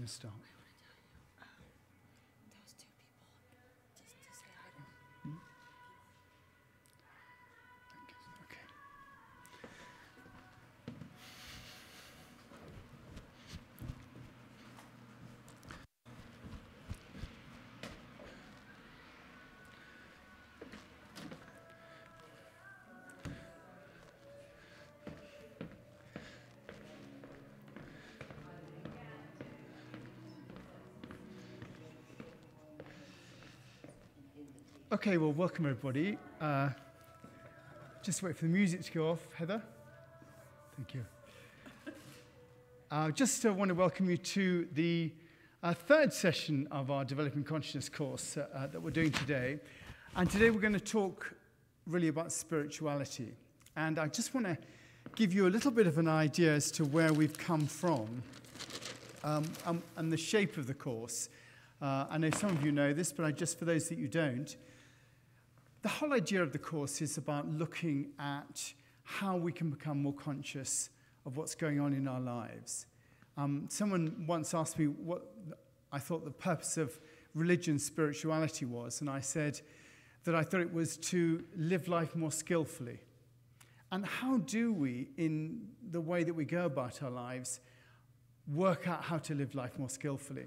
to start? Those two people, just to say hi to them. Okay. Okay, well, welcome everybody. Just wait for the music to go off. Heather? Thank you. Just want to welcome you to the third session of our Developing Consciousness course that we're doing today. And today we're going to talk really about spirituality. And I just want to give you a little bit of an idea as to where we've come from and the shape of the course. I know some of you know this, but just for those that you don't, the whole idea of the course is about looking at how we can become more conscious of what's going on in our lives. Someone once asked me what I thought the purpose of religion, spirituality was, and I said that I thought it was to live life more skillfully. And how do we, in the way that we go about our lives, work out how to live life more skillfully?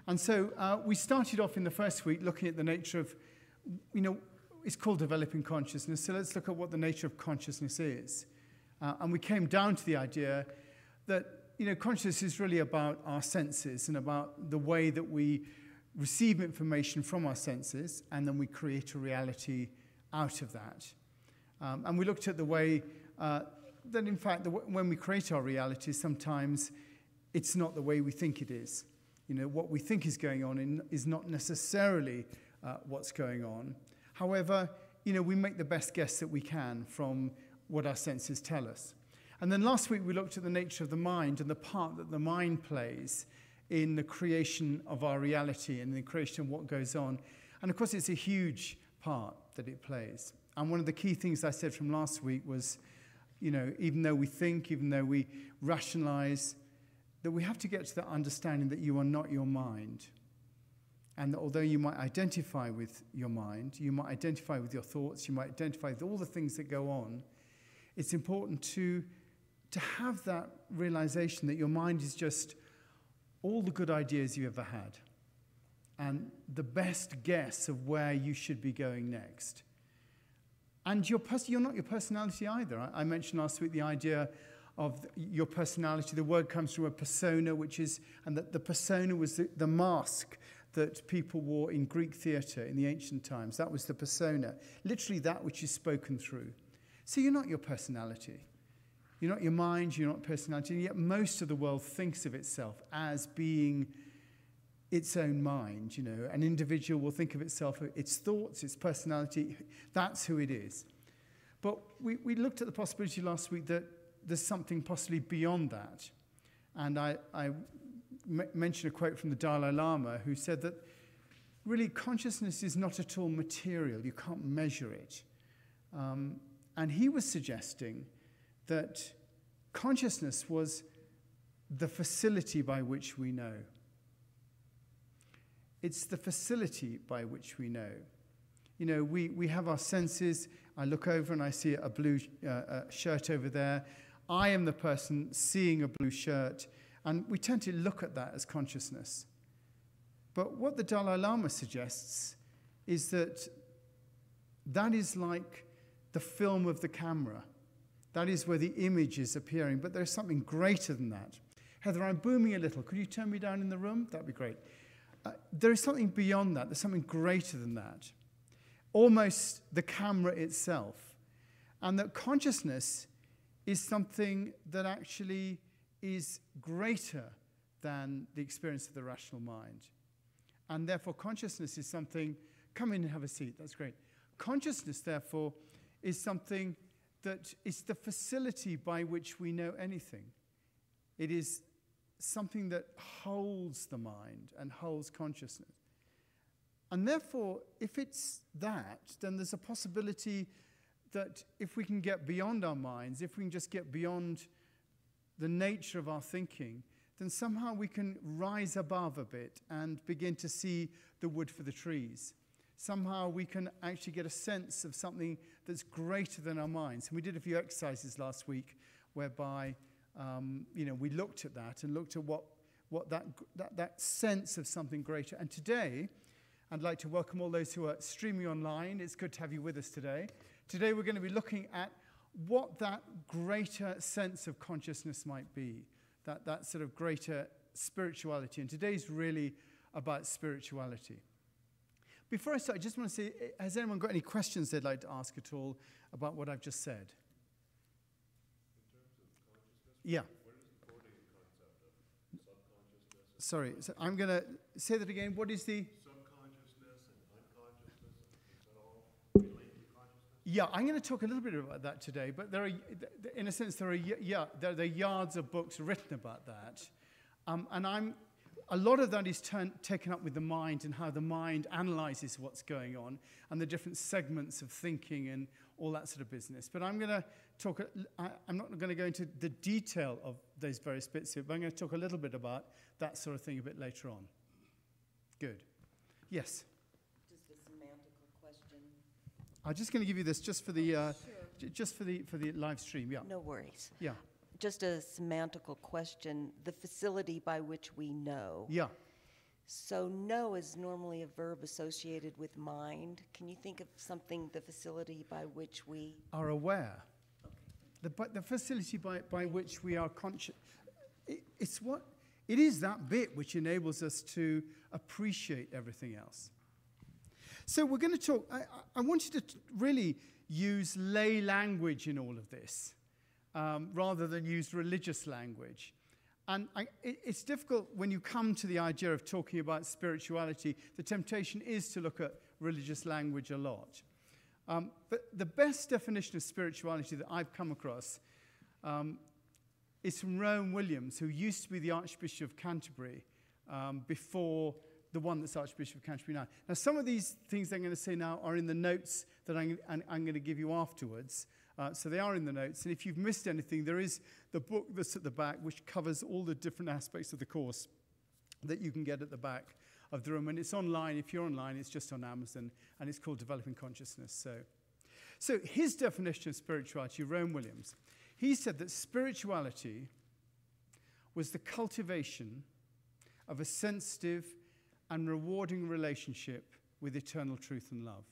And so we started off in the first week looking at the nature of, it's called developing consciousness, so let's look at what the nature of consciousness is. And we came down to the idea that, consciousness is really about our senses and about the way that we receive information from our senses, and then we create a reality out of that. And we looked at the way that, in fact, when we create our reality, sometimes it's not the way we think it is. What we think is going on is not necessarily what's going on. However, we make the best guess that we can from what our senses tell us. And then last week we looked at the nature of the mind and the part that the mind plays in the creation of our reality and the creation of what goes on. And of course, it's a huge part that it plays. And one of the key things I said from last week was, even though we think, even though we rationalize, that we have to get to that understanding that you are not your mind. And that although you might identify with your mind, you might identify with your thoughts, you might identify with all the things that go on, it's important to have that realization that your mind is just all the good ideas you ever had and the best guess of where you should be going next. And you're not your personality either. I mentioned last week the idea of your personality. The word comes from a persona, and that the persona was the mask that people wore in Greek theatre in the ancient times. That was the persona, literally that which is spoken through. So you're not your personality. You're not your mind, you're not personality, and yet most of the world thinks of itself as being its own mind. An individual will think of itself, its thoughts, its personality, that's who it is. But we looked at the possibility last week that there's something possibly beyond that. And I mentioned a quote from the Dalai Lama who said that really consciousness is not at all material. You can't measure it. And he was suggesting that consciousness was the facility by which we know. It's the facility by which we know. We have our senses. I look over and I see a blue shirt over there. I am the person seeing a blue shirt, and we tend to look at that as consciousness. But what the Dalai Lama suggests is that is like the film of the camera. That is where the image is appearing, but there's something greater than that. Heather, I'm booming a little. Could you turn me down in the room? That'd be great. There is something beyond that. There's something greater than that. Almost the camera itself. And that consciousness is something that actually is greater than the experience of the rational mind. And therefore, consciousness is something, come in and have a seat, that's great. Consciousness, therefore, is something that is the facility by which we know anything. It is something that holds the mind and holds consciousness. And therefore, if it's that, then there's a possibility that if we can get beyond our minds, if we can just get beyond the nature of our thinking, then somehow we can rise above a bit and begin to see the wood for the trees. Somehow we can actually get a sense of something that's greater than our minds. And we did a few exercises last week whereby we looked at that and looked at what that sense of something greater. And today, I'd like to welcome all those who are streaming online. It's good to have you with us today. Today we're going to be looking at what that greater sense of consciousness might be, that sort of greater spirituality. And today's really about spirituality. Before I start, I just want to say, has anyone got any questions they'd like to ask at all about what I've just said? In terms of consciousness, Yeah. What is the coding concept of subconsciousness? Sorry, so I'm going to say that again. What is the... Subconsciousness and unconsciousness, is that all related to consciousness? Yeah, I'm going to talk a little bit about that today, but there are, in a sense, there are yards of books written about that. And a lot of that is taken up with the mind and how the mind analyzes what's going on and the different segments of thinking and all that sort of business. But I'm going to talk, I'm not going to go into the detail of those various bits here, but I'm going to talk a little bit about that sort of thing a bit later on. Good. Yes? Just a semantical question. I'm just going to give you this just for the Sure. just for the live stream. Yeah. No worries. Yeah. Just a semantical question. The facility by which we know. Yeah. So know is normally a verb associated with mind. Can you think of something, the facility by which we... Are aware. Okay. The facility by which we are conscious. It is that bit which enables us to appreciate everything else. So we're going to talk. I want you to really use lay language in all of this. Rather than use religious language. And it's difficult when you come to the idea of talking about spirituality. The temptation is to look at religious language a lot. But the best definition of spirituality that I've come across is from Rowan Williams, who used to be the Archbishop of Canterbury before the one that's Archbishop of Canterbury now. Now, some of these things I'm going to say now are in the notes that I'm going to give you afterwards. So they are in the notes. And if you've missed anything, there is the book that's at the back, which covers all the different aspects of the course that you can get at the back of the room. And it's online. If you're online, it's just on Amazon. And it's called Developing Consciousness. So his definition of spirituality, Rowan Williams, he said that spirituality was the cultivation of a sensitive and rewarding relationship with eternal truth and love.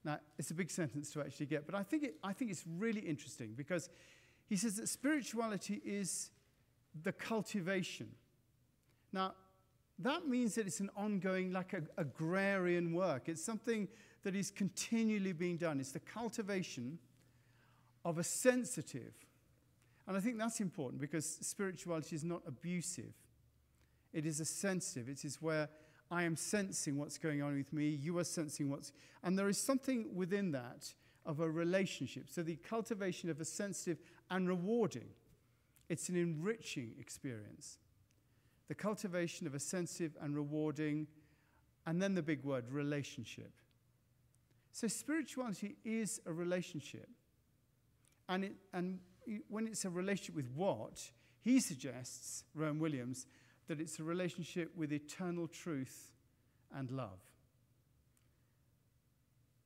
Now, it's a big sentence to actually get, but I think it's really interesting because he says that spirituality is the cultivation. Now, that means that it's an ongoing, like agrarian work. It's something that is continually being done. It's the cultivation of a sensitive. And I think that's important because spirituality is not abusive. It is a sensitive. It is where I am sensing what's going on with me, you are sensing and there is something within that of a relationship. So the cultivation of a sensitive and rewarding, it's an enriching experience. The cultivation of a sensitive and rewarding, and then the big word, relationship. So spirituality is a relationship. And when it's a relationship with what, he suggests, Rowan Williams, that it's a relationship with eternal truth and love.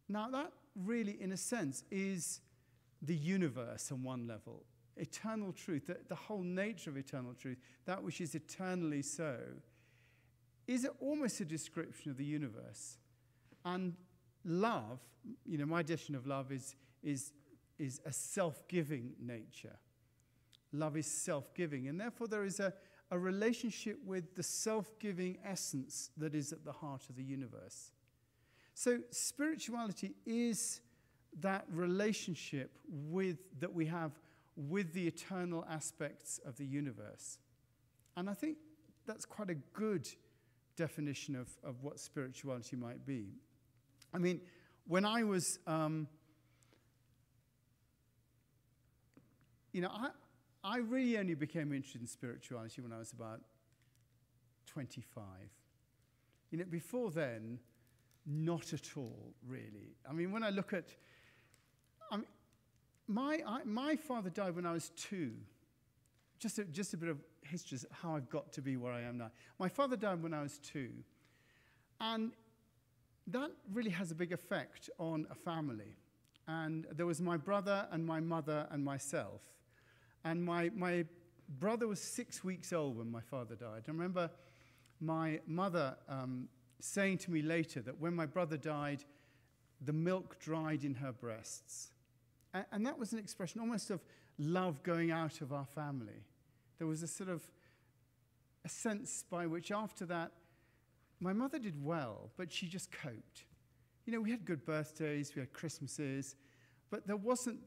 Now, that really, in a sense, is the universe on one level. Eternal truth, the whole nature of eternal truth, that which is eternally so, is almost a description of the universe. And love, my definition of love is a self-giving nature. Love is self-giving, and therefore there is a relationship with the self-giving essence that is at the heart of the universe. So spirituality is that relationship that we have with the eternal aspects of the universe. And I think that's quite a good definition of what spirituality might be. I mean, when I was, I really only became interested in spirituality when I was about 25. Before then, not at all, really. I mean, when I look at... my father died when I was 2, just a bit of history of how I've got to be where I am now. My father died when I was 2, and that really has a big effect on a family. And there was my brother and my mother and myself. And my brother was 6 weeks old when my father died. I remember my mother saying to me later that when my brother died, the milk dried in her breasts. And that was an expression almost of love going out of our family. There was a sort of a sense by which after that, my mother did well, but she just coped. You know, we had good birthdays, we had Christmases, but there wasn't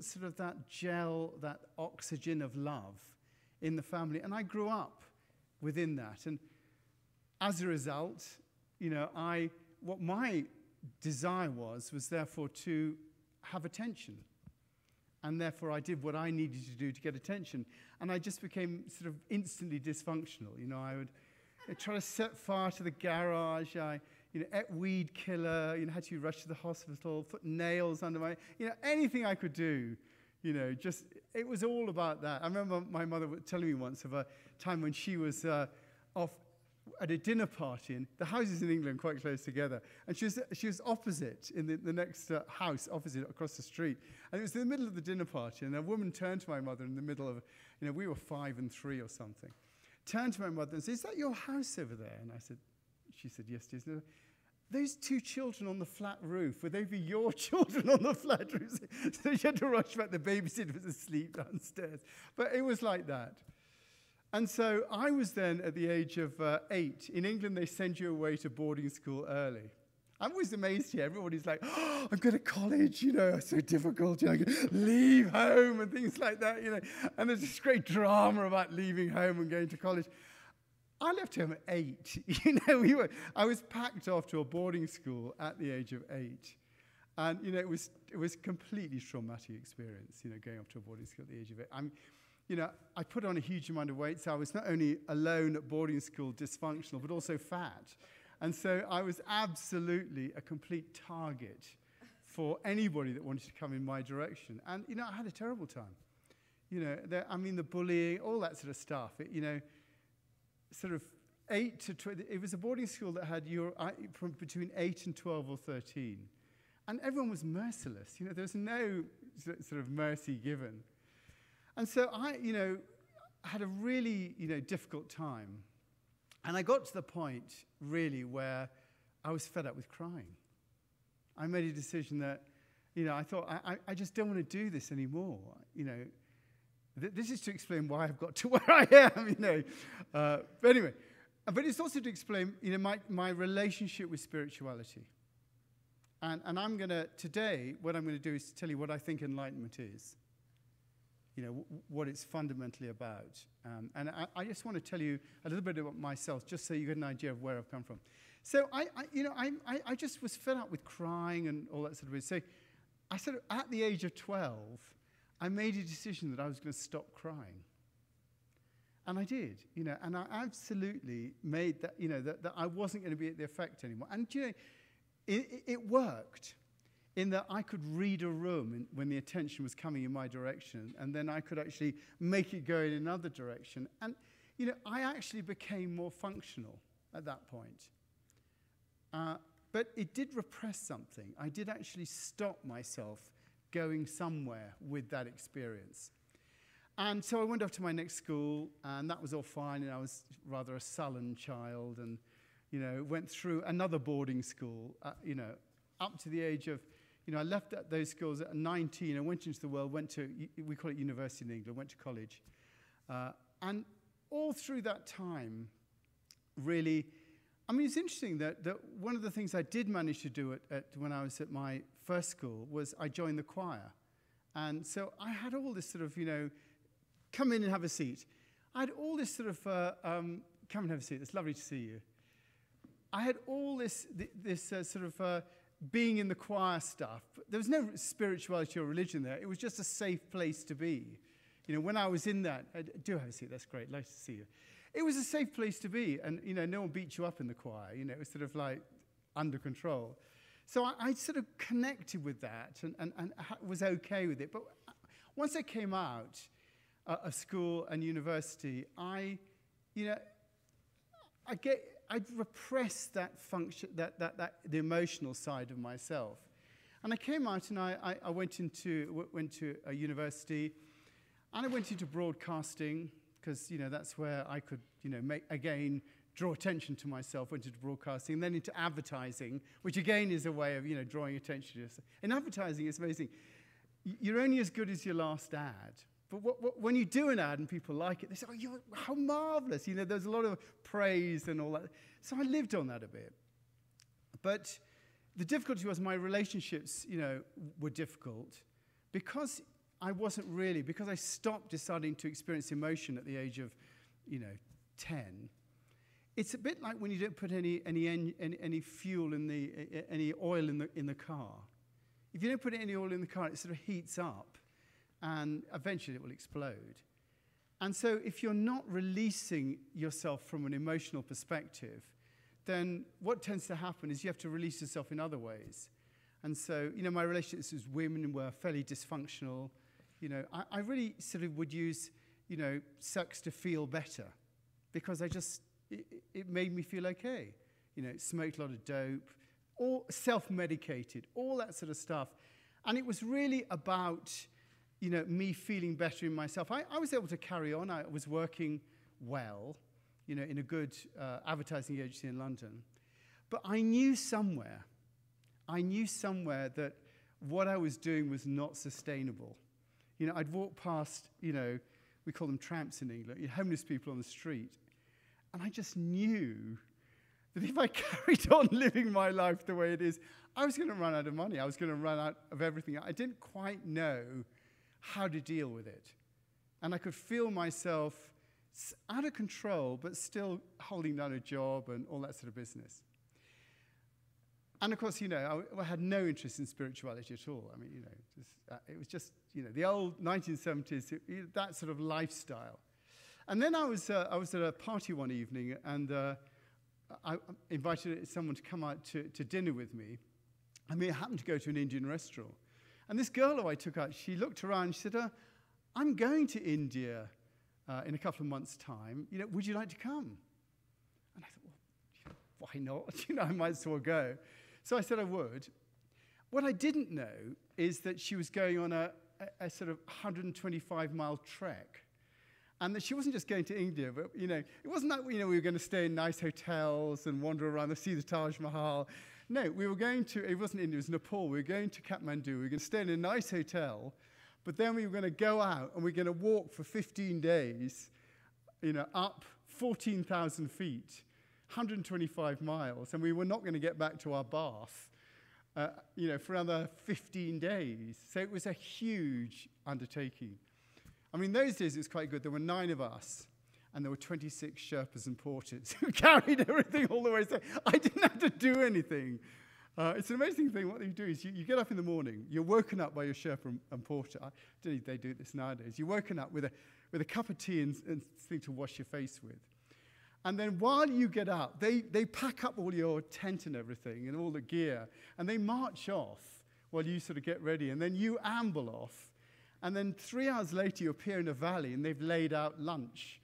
sort of that gel, that oxygen of love in the family. And I grew up within that. And as a result, you know, what my desire was therefore to have attention. And therefore I did what I needed to do to get attention. And I just became sort of instantly dysfunctional. You know, I'd try to set fire to the garage. I ate weed killer, had to rush to the hospital, put nails under my, anything I could do, it was all about that. I remember my mother telling me once of a time when she was off at a dinner party, and the houses in England quite close together, and she was opposite in the next house opposite across the street, and it was in the middle of the dinner party, and a woman turned to my mother in the middle of, we were 5 and 3 or something, turned to my mother and said, "Is that your house over there?" And she said, "Yes, it is." No, those 2 children on the flat roof, would they be your children on the flat roof? So she had to rush back. The babysitter was asleep downstairs. But it was like that. And so I was then at the age of 8. In England, they send you away to boarding school early. I'm always amazed here. Everybody's like, "Oh, I'm going to college, it's so difficult. I can leave home," and things like that, And there's this great drama about leaving home and going to college. I left home at 8. I was packed off to a boarding school at the age of 8. And, it was a completely traumatic experience, going off to a boarding school at the age of 8. I put on a huge amount of weight, so I was not only alone at boarding school, dysfunctional, but also fat. And so I was absolutely a complete target for anybody that wanted to come in my direction. And, I had a terrible time. The bullying, all that sort of stuff. Sort of 8 to 20, it was a boarding school that had from between 8 and 12 or 13. And everyone was merciless. There was no sort of mercy given. And so I, had a really, difficult time. And I got to the point, really, where I was fed up with crying. I made a decision that, I thought, I just don't want to do this anymore, This is to explain why I've got to where I am, But anyway, but it's also to explain, my relationship with spirituality. And I'm going to, today, what I'm going to do is tell you what I think enlightenment is. What it's fundamentally about. And I just want to tell you a little bit about myself, just so you get an idea of where I've come from. So I just was fed up with crying and all that sort of thing. So I sort of, at the age of 12, I made a decision that I was going to stop crying. And I did, and I absolutely made that, that I wasn't going to be at the effect anymore. And, it worked in that I could read a room when the attention was coming in my direction, and then I could actually make it go in another direction. And, I actually became more functional at that point. But it did repress something. I did actually stop myself going somewhere with that experience. And so I went off to my next school, and that was all fine, and I was rather a sullen child, and, went through another boarding school, up to the age of, I left those schools at 19, I went into the world, went to, we call it university in England, went to college. And all through that time, really, it's interesting that one of the things I did manage to do when I was at my first school was I joined the choir. And so I had all this sort of, come in and have a seat. I had all this sort of, come and have a seat, it's lovely to see you. I had all this sort of being in the choir stuff. There was no spirituality or religion there. It was just a safe place to be. When I was in that, do have a seat, that's great, nice to see you. It was a safe place to be, and, no one beat you up in the choir. It was sort of like under control. So I sort of connected with that and was okay with it. But once I came out, of school and university, I repressed that function, the emotional side of myself. And I came out and I went to a university, and I went into broadcasting because, that's where I could, draw attention to myself. Went into broadcasting, then into advertising, which again is a way of, drawing attention to yourself. In advertising, it's amazing. You're only as good as your last ad. But when you do an ad and people like it, they say, "Oh, how marvelous!" There's a lot of praise and all that. So I lived on that a bit. But the difficulty was my relationships, were difficult because because I stopped deciding to experience emotion at the age of, 10. It's a bit like when you don't put any fuel any oil in the car. If you don't put any oil in the car, it sort of heats up, and eventually it will explode. And so if you're not releasing yourself from an emotional perspective, then what tends to happen is you have to release yourself in other ways. And so, my relationships with women were fairly dysfunctional. I really sort of would use, sex to feel better because it made me feel okay. Smoked a lot of dope, all self-medicated, all that sort of stuff. And it was really about, me feeling better in myself. I was able to carry on. I was working well, in a good advertising agency in London. But I knew somewhere that what I was doing was not sustainable. I'd walk past, we call them tramps in England, homeless people on the street. And I just knew that if I carried on living my life the way it is, I was going to run out of money. I was going to run out of everything. I didn't quite know how to deal with it. And I could feel myself out of control, but still holding down a job and all that sort of business. And of course, I had no interest in spirituality at all. I mean, it was just, the old 1970s, that sort of lifestyle. And then I was at a party one evening, and I invited someone to come out to dinner with me. I mean, I happened to go to an Indian restaurant. And this girl who I took out, she looked around, and she said, "I'm going to India in a couple of months' time. Would you like to come?" And I thought, well, why not? I might as well go. So I said I would. What I didn't know is that she was going on a sort of 125-mile trek. And that she wasn't just going to India, but, it wasn't that, we were going to stay in nice hotels and wander around and see the Taj Mahal. No, we were going to, it wasn't India, it was Nepal. We were going to Kathmandu. We were going to stay in a nice hotel, but then we were going to go out and we were going to walk for 15 days, up 14,000 feet, 125 miles, and we were not going to get back to our bath, for another 15 days. So it was a huge undertaking. I mean, those days it was quite good. There were 9 of us, and there were 26 Sherpas and porters who carried everything all the way. So I didn't have to do anything. It's an amazing thing. What they do is you get up in the morning, you're woken up by your Sherpa and porter. I don't know if they do this nowadays. You're woken up with a cup of tea and thing to wash your face with. And then while you get up, they pack up all your tent and everything and all the gear, and they march off while you sort of get ready, and then you amble off. And then 3 hours later, you appear in a valley, and they've laid out lunch,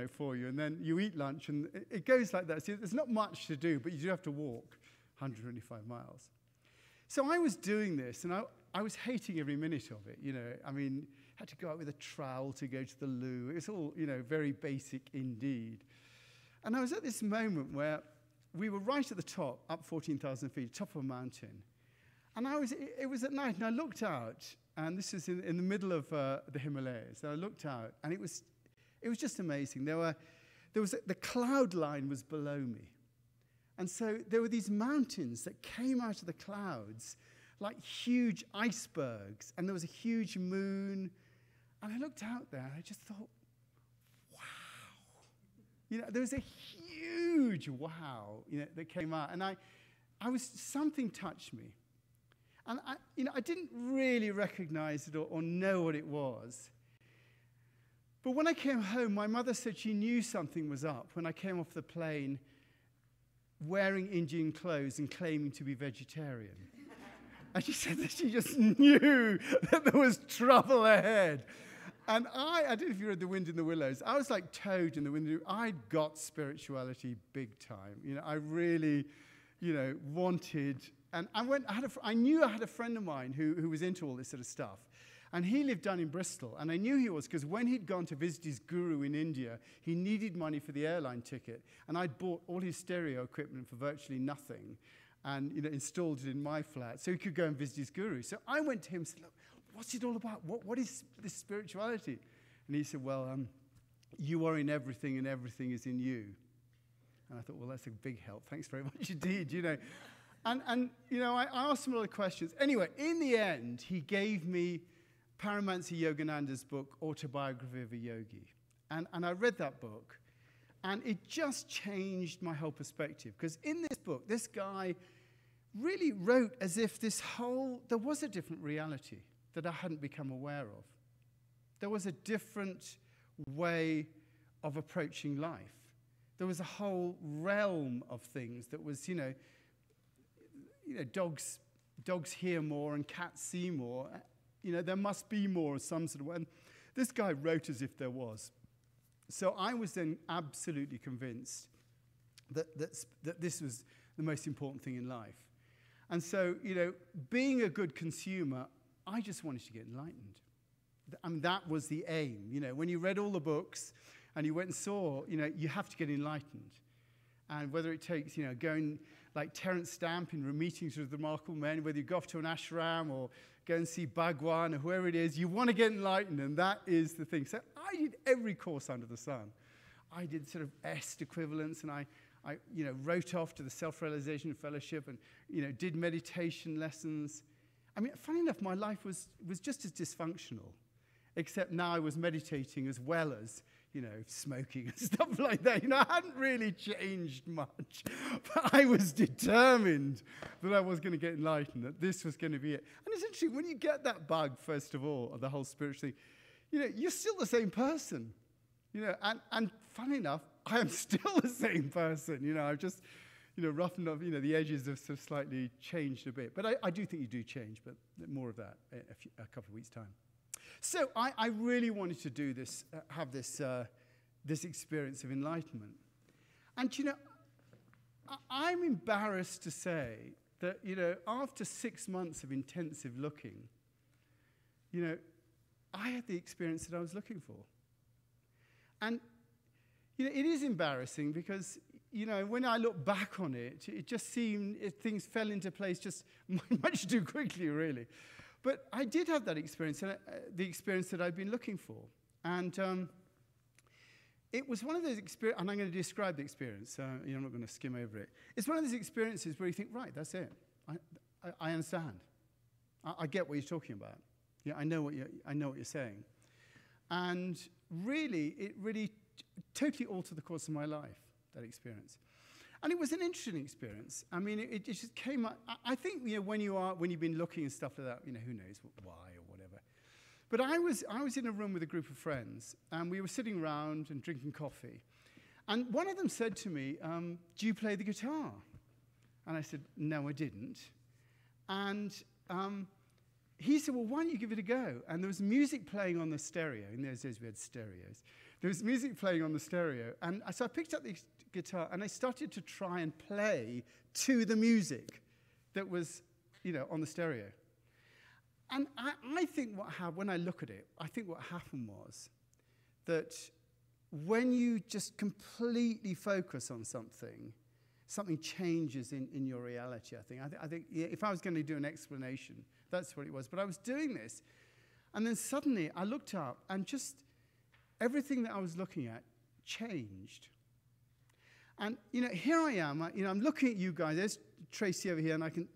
for you. And then you eat lunch, and it goes like that. So there's not much to do, but you do have to walk 125 miles. So I was doing this, and I was hating every minute of it, I mean, had to go out with a trowel to go to the loo. It was all, very basic indeed. And I was at this moment where we were right at the top, up 14,000 feet, top of a mountain. And it was at night, and I looked out, and this is in the middle of the Himalayas. And I looked out, and it was just amazing. The cloud line was below me. And so there were these mountains that came out of the clouds like huge icebergs, and there was a huge moon. And I looked out there, and I just thought, wow. There was a huge wow, that came out. And something touched me. And I didn't really recognize it or know what it was. But when I came home, my mother said she knew something was up when I came off the plane wearing Indian clothes and claiming to be vegetarian. And she said that she just knew that there was trouble ahead. And I don't know if you read The Wind in the Willows. I was like Toad in The Wind in the Willows. I got spirituality big time. I really, wanted. And I knew I had a friend of mine who was into all this sort of stuff. And he lived down in Bristol. And I knew he was because when he'd gone to visit his guru in India, he needed money for the airline ticket. And I'd bought all his stereo equipment for virtually nothing and installed it in my flat so he could go and visit his guru. So I went to him and said, look, what's it all about? What is this spirituality? And he said, well, you are in everything and everything is in you. And I thought, well, that's a big help. Thanks very much indeed, And I asked him a lot of questions. Anyway, in the end, he gave me Paramahansa Yogananda's book, Autobiography of a Yogi. And I read that book, and it just changed my whole perspective. Because in this book, this guy really wrote as if there was a different reality that I hadn't become aware of. There was a different way of approaching life. There was a whole realm of things that was, dogs hear more and cats see more. There must be more of some sort of way. And this guy wrote as if there was. So I was then absolutely convinced that this was the most important thing in life. And so, being a good consumer, I just wanted to get enlightened. I mean, that was the aim. When you read all the books and you went and saw, you have to get enlightened. And whether it takes, going like Terence Stamp in Meetings with Remarkable Men, whether you go off to an ashram or go and see Bhagwan or whoever it is, you want to get enlightened, and that is the thing. So I did every course under the sun. I did sort of est equivalents, and I wrote off to the Self-Realization Fellowship and, did meditation lessons. I mean, funny enough, my life was just as dysfunctional, except now I was meditating as well as, smoking and stuff like that. I hadn't really changed much, but I was determined that I was going to get enlightened, that this was going to be it. And it's interesting, when you get that bug, first of all, of the whole spiritual thing, you're still the same person, and funny enough, I am still the same person. I've just, roughened up, the edges have sort of slightly changed a bit. But I do think you do change, but more of that a couple of weeks' time. So I really wanted to do this, have this experience of enlightenment. And, I'm embarrassed to say that, after 6 months of intensive looking, I had the experience that I was looking for. And, it is embarrassing because, when I look back on it, it just seemed things fell into place just much too quickly, really. But I did have that experience, the experience that I've been looking for. And it was one of those experiences, and I'm going to describe the experience. I'm not going to skim over it. It's one of those experiences where you think, right, that's it. I understand. I get what you're talking about. I know what you're saying. And really, it really totally altered the course of my life, that experience. And it was an interesting experience. I mean, it just came up. I think, when you've been looking and stuff like that, who knows why or whatever. But I was in a room with a group of friends, and we were sitting around and drinking coffee. And one of them said to me, do you play the guitar? And I said, no, I didn't. And he said, well, why don't you give it a go? And there was music playing on the stereo. In those days, we had stereos. There was music playing on the stereo. And so I picked up the guitar, and I started to try and play to the music that was, on the stereo. And I think when I look at it, I think what happened was that when you just completely focus on something changes in your reality, I think. I think if I was going to do an explanation, that's what it was. But I was doing this, and then suddenly I looked up, and just everything that I was looking at changed. And, here I am, I'm looking at you guys. There's Tracy over here, and I can,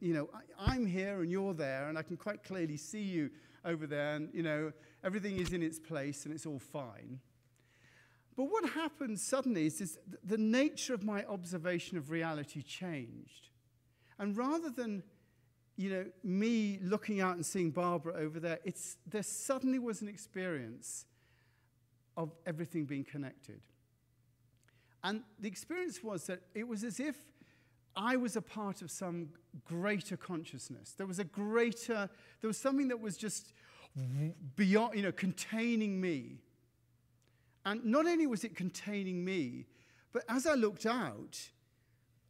I'm here and you're there, and I can quite clearly see you over there, and, everything is in its place and it's all fine. But what happened suddenly is the nature of my observation of reality changed. And rather than, me looking out and seeing Barbara over there, there suddenly was an experience of everything being connected. And the experience was that it was as if I was a part of some greater consciousness. There was something that was just, beyond, containing me. And not only was it containing me, but as I looked out,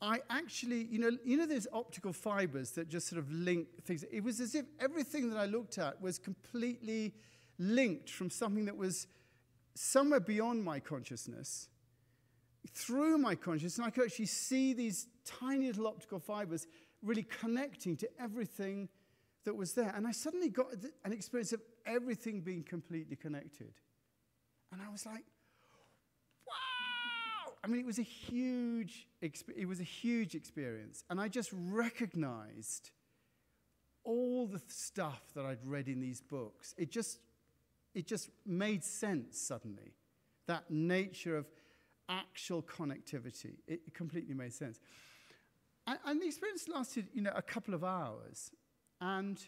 I actually, there's optical fibers that just sort of link things. It was as if everything that I looked at was completely linked from something that was somewhere beyond my consciousness, through my consciousness, and I could actually see these tiny little optical fibers really connecting to everything that was there. And I suddenly got an experience of everything being completely connected. And I was like, wow! I mean, it was a huge experience. And I just recognized all the stuff that I'd read in these books. It just made sense suddenly. That nature of actual connectivity. It completely made sense. And the experience lasted, a couple of hours. And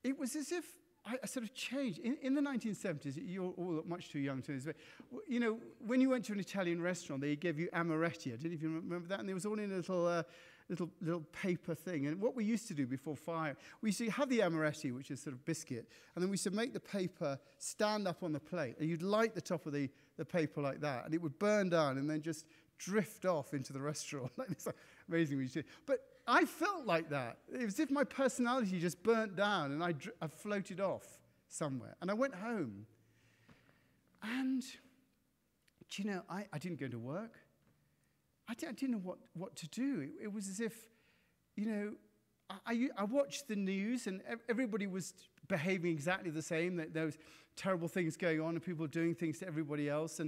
it was as if I sort of changed. In the 1970s, you're all much too young to this, but, when you went to an Italian restaurant, they gave you amaretti. I don't know if you remember that. And it was all in a little paper thing. And what we used to do before fire, we used to have the amaretti, which is sort of biscuit, and then we used to make the paper stand up on the plate. And you'd light the top of the paper like that, and it would burn down and then just drift off into the restaurant. It's amazing what you do. But I felt like that. It was as if my personality just burnt down and I floated off somewhere. And I went home. And, I didn't go to work. I didn't know what to do. It was as if, I watched the news and everybody was behaving exactly the same, that there was terrible things going on and people doing things to everybody else.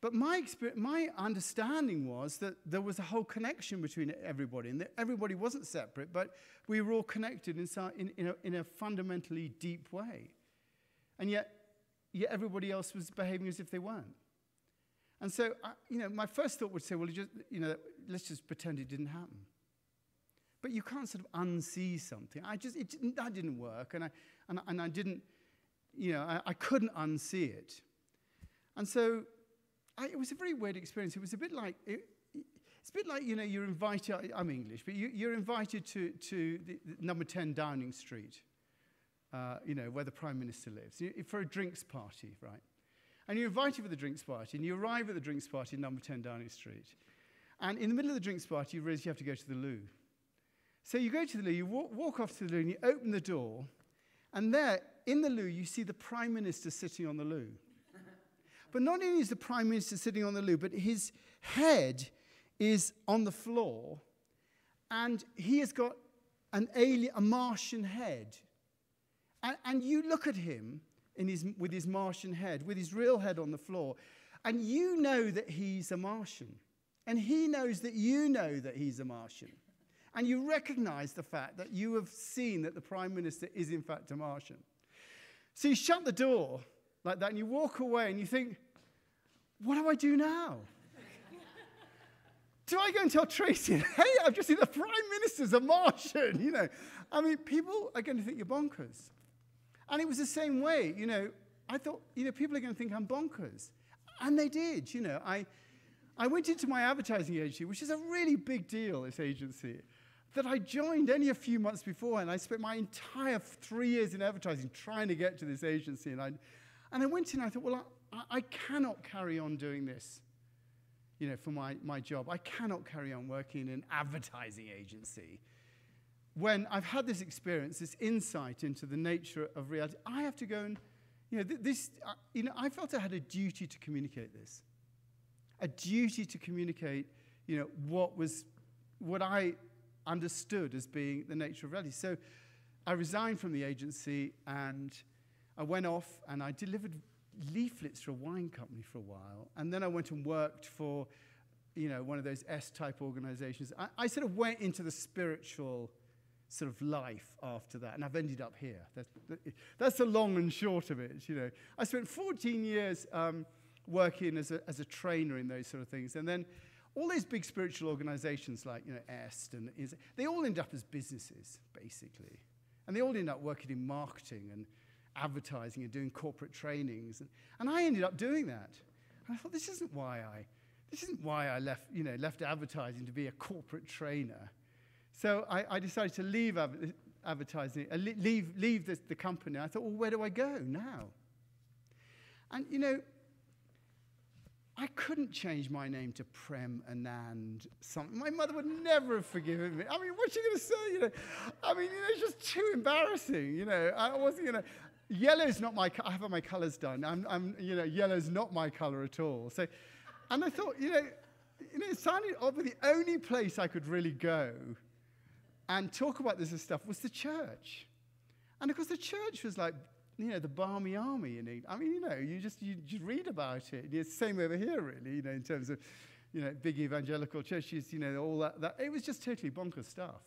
But my understanding was that there was a whole connection between everybody, and that everybody wasn't separate, but we were all connected in a fundamentally deep way. And yet everybody else was behaving as if they weren't. And so, my first thought would say, well, let's just pretend it didn't happen. But you can't sort of unsee something. That didn't work, and I didn't, I couldn't unsee it. And so, it was a very weird experience. It was a bit like, you're invited, I'm English, but you're invited to the number 10 Downing Street, where the Prime Minister lives, for a drinks party, right? And you're invited for the drinks party, and you arrive at the drinks party in number 10 Downing Street. And in the middle of the drinks party, you realize you have to go to the loo. So you go to the loo, you walk off to the loo, and you open the door, and there, in the loo, you see the Prime Minister sitting on the loo. But not only is the Prime Minister sitting on the loo, but his head is on the floor, and he has got a Martian head. And you look at him with his Martian head, with his real head on the floor, and you know that he's a Martian. And he knows that you know that he's a Martian. And you recognize the fact that you have seen that the Prime Minister is in fact a Martian. So you shut the door like that, and you walk away, and you think, what do I do now? Do I go and tell Tracy, hey, I've just seen the Prime Minister's a Martian? People are going to think you're bonkers. And it was the same way, I thought, people are going to think I'm bonkers. And they did, I went into my advertising agency, which is a really big deal, this agency, that I joined only a few months before, and I spent my entire 3 years in advertising trying to get to this agency. And I went in and I thought, well, I cannot carry on doing this, for my job. I cannot carry on working in an advertising agency. When I've had this experience, this insight into the nature of reality, I have to go and, I felt I had a duty to communicate this. A duty to communicate, what I understood as being the nature of reality. So I resigned from the agency, and I went off and I delivered leaflets for a wine company for a while. And then I went and worked for, one of those S-type organizations. I sort of went into the spiritual sort of life after that, and I've ended up here. That's the long and short of it, I spent 14 years working as a trainer in those sort of things. And then all those big spiritual organizations like, EST, they all end up as businesses, basically. And they all end up working in marketing and advertising and doing corporate trainings. And I ended up doing that. And I thought, this isn't why I left advertising to be a corporate trainer. So I decided to leave advertising, leave the company. I thought, well, where do I go now? And, you know, I couldn't change my name to Prem Anand something. My mother would never have forgiven me. I mean, what's she going to say, you know? I mean, you know, it's just too embarrassing, you know. I wasn't going to... Yellow's not my... I have my colours done. You know, yellow's not my colour at all. So, and I thought, you know, it sounded odd, but the only place I could really go and talk about this stuff was the church. And of course, the church was like, you know, the balmy army. I mean, you know, you just read about it. It's the same over here, really, you know, in terms of, you know, big evangelical churches, you know, all that. It was just totally bonkers stuff.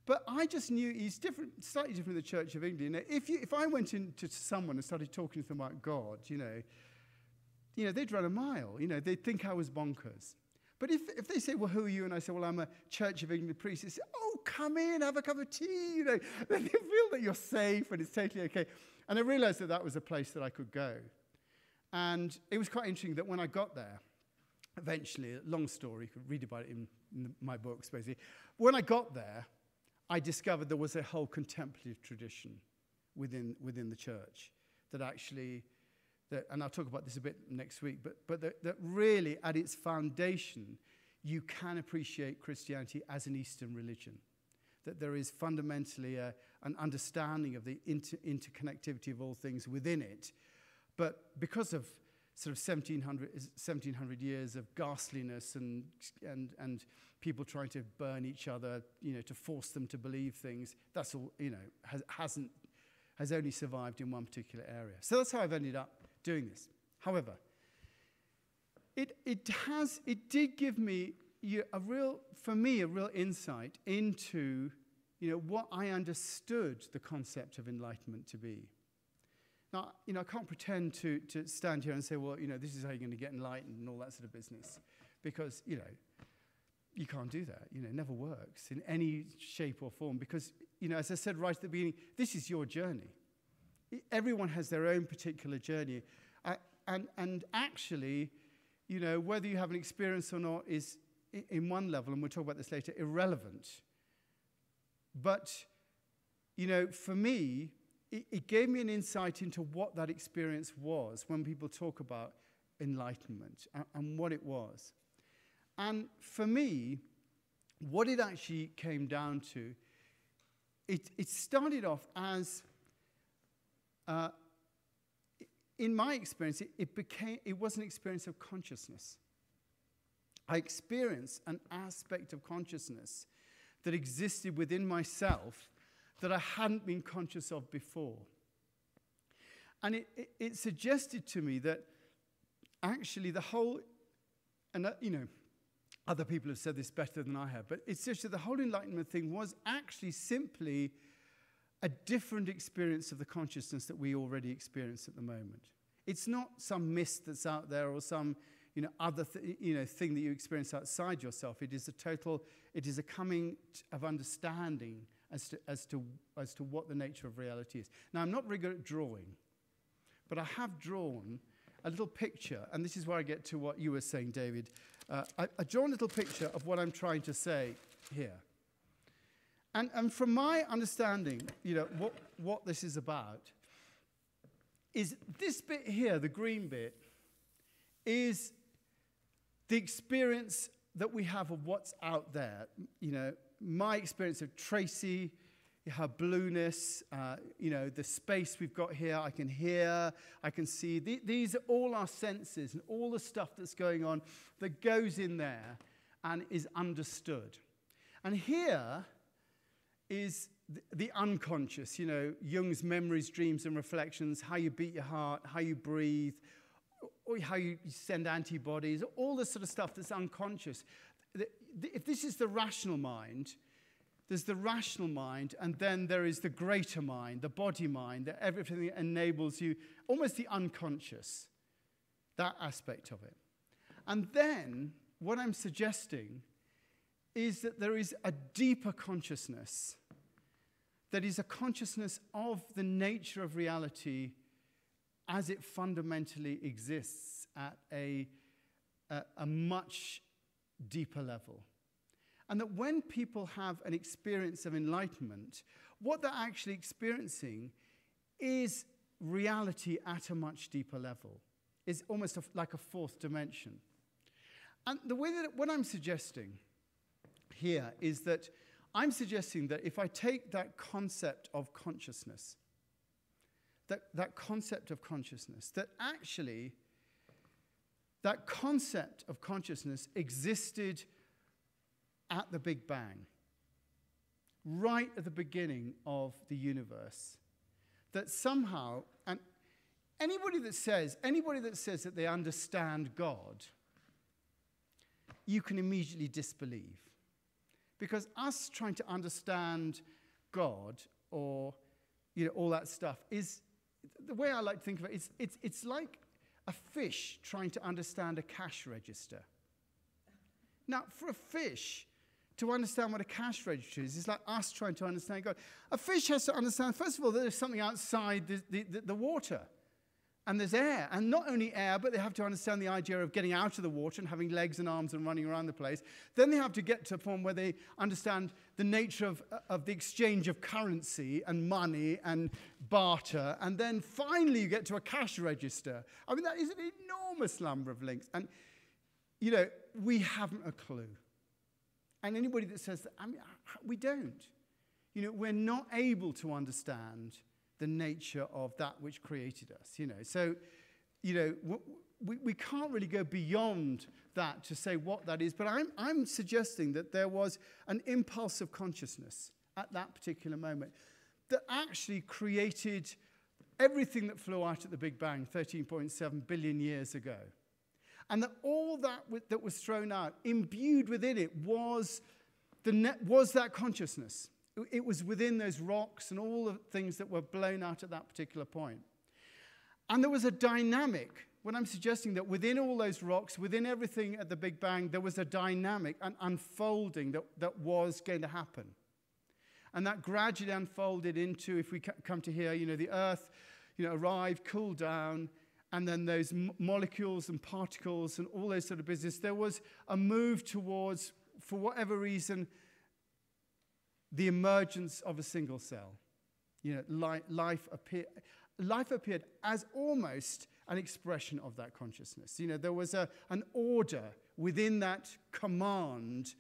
But I just knew he's different, slightly different than the Church of England. You know, if I went into someone and started talking to them about God, you know, they'd run a mile. You know, they'd think I was bonkers. But if they say, well, who are you? And I say, well, I'm a Church of England priest. They say, oh, come in, have a cup of tea. You know, they feel that you're safe and it's totally okay. And I realized that was a place that I could go. And it was quite interesting that when I got there, eventually, long story, you could read about it in my books, basically. When I got there, I discovered there was a whole contemplative tradition within the church that actually... and I'll talk about this a bit next week, but that really, at its foundation, you can appreciate Christianity as an Eastern religion. That there is fundamentally an understanding of the interconnectivity of all things within it. But because of sort of 1700 years of ghastliness and people trying to burn each other, you know, to force them to believe things, that's all, you know, has only survived in one particular area. So that's how I've ended up doing this. However, it did give me a real insight into, you know, what I understood the concept of enlightenment to be. Now, you know, I can't pretend to stand here and say, well, you know, this is how you're going to get enlightened and all that sort of business, because, you know, you can't do that. You know, it never works in any shape or form, because, you know, as I said right at the beginning, this is your journey. Everyone has their own particular journey. And actually, you know, whether you have an experience or not is, in one level, and we'll talk about this later, irrelevant. But, you know, for me, it gave me an insight into what that experience was when people talk about enlightenment and what it was. And for me, what it actually came down to, it started off as... in my experience, it was an experience of consciousness. I experienced an aspect of consciousness that existed within myself that I hadn't been conscious of before. And it suggested to me that actually the whole, and you know, other people have said this better than I have, but it's just that the whole enlightenment thing was actually simply a different experience of the consciousness that we already experience at the moment. It's not some mist that's out there or some, you know, other thing that you experience outside yourself. It is a coming of understanding as to what the nature of reality is. Now, I'm not very good at drawing, but I have drawn a little picture, and this is where I get to what you were saying, David. I draw a little picture of what I'm trying to say here. And from my understanding, you know, what this is about, is this bit here, the green bit, is the experience that we have of what's out there. You know, my experience of Tracy, her blueness, you know, the space we've got here, I can hear, I can see. These are all our senses and all the stuff that's going on that goes in there and is understood. And here is the unconscious, you know, Jung's memories, dreams, and reflections, how you beat your heart, how you breathe, or how you send antibodies, all this sort of stuff that's unconscious. If this is the rational mind, there's the rational mind, and then there is the greater mind, the body mind, that everything that enables you, almost the unconscious, that aspect of it. And then what I'm suggesting is that there is a deeper consciousness that is a consciousness of the nature of reality as it fundamentally exists at a much deeper level. And that when people have an experience of enlightenment, what they're actually experiencing is reality at a much deeper level. It's almost like a fourth dimension. And the way that what I'm suggesting here is that I'm suggesting that if I take that concept of consciousness, that concept of consciousness, that actually that concept of consciousness existed at the Big Bang, right at the beginning of the universe, that somehow, and anybody that says that they understand God, you can immediately disbelieve. Because us trying to understand God or all that stuff is, the way I like to think of it, it's like a fish trying to understand a cash register. Now, for a fish to understand what a cash register is like us trying to understand God. A fish has to understand, first of all, that there's something outside the water. And there's air. And not only air, but they have to understand the idea of getting out of the water and having legs and arms and running around the place. Then they have to get to a point where they understand the nature of the exchange of currency and money and barter. And then finally you get to a cash register. I mean, that is an enormous number of links. And, we haven't a clue. And anybody that says that, we don't. We're not able to understand the nature of that which created us, So, we can't really go beyond that to say what that is. But I'm suggesting that there was an impulse of consciousness at that particular moment that actually created everything that flew out at the Big Bang 13.7 billion years ago. And that all that was thrown out, imbued within it, was that consciousness. It was within those rocks and all the things that were blown out at that particular point. And there was a dynamic. What I'm suggesting that within all those rocks, within everything at the Big Bang, there was a dynamic, an unfolding that was going to happen. And that gradually unfolded into, if we come to here, the Earth, arrived, cooled down, and then those molecules and particles and all those sort of business. There was a move towards, for whatever reason, the emergence of a single cell. Life appeared as almost an expression of that consciousness. There was an order within that command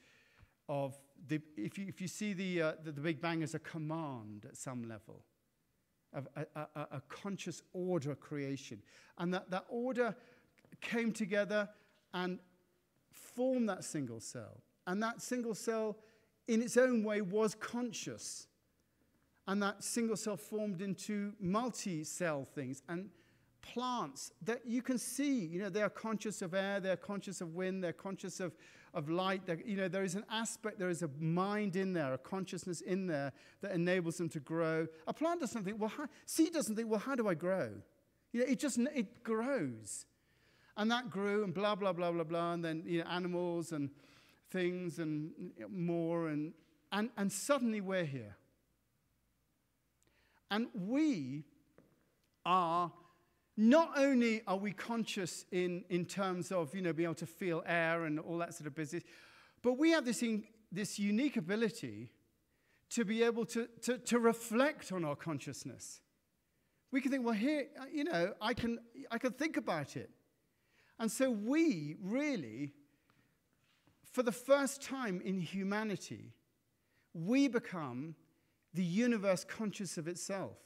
of if you see the Big Bang as a command at some level, of a conscious order creation, and that order came together and formed that single cell, and that single cell, in its own way, was conscious. And that single cell formed into multi-cell things and plants that you can see. They are conscious of air, they're conscious of wind, they're conscious of light. There is an aspect, there is a mind in there, a consciousness in there that enables them to grow. A plant doesn't think, seed doesn't think, how do I grow? It grows. And that grew and blah, blah, blah, blah, blah. And then, animals and things and more, and suddenly we're here. And we are, not only are we conscious in terms of, being able to feel air and all that sort of business, but we have this unique ability to be able to reflect on our consciousness. We can think, here, I can think about it. And so we really, for the first time in humanity, we become the universe conscious of itself.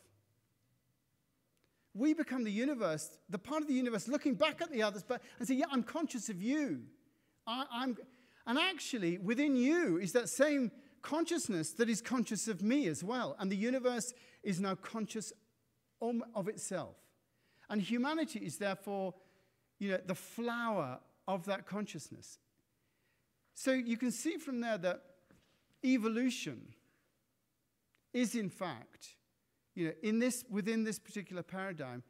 We become the universe, the part of the universe looking back at the others, and say, I'm conscious of you. And actually, within you is that same consciousness that is conscious of me as well. And the universe is now conscious of itself. And humanity is therefore, the flower of that consciousness. So you can see from there that evolution is, in fact, within this particular paradigm,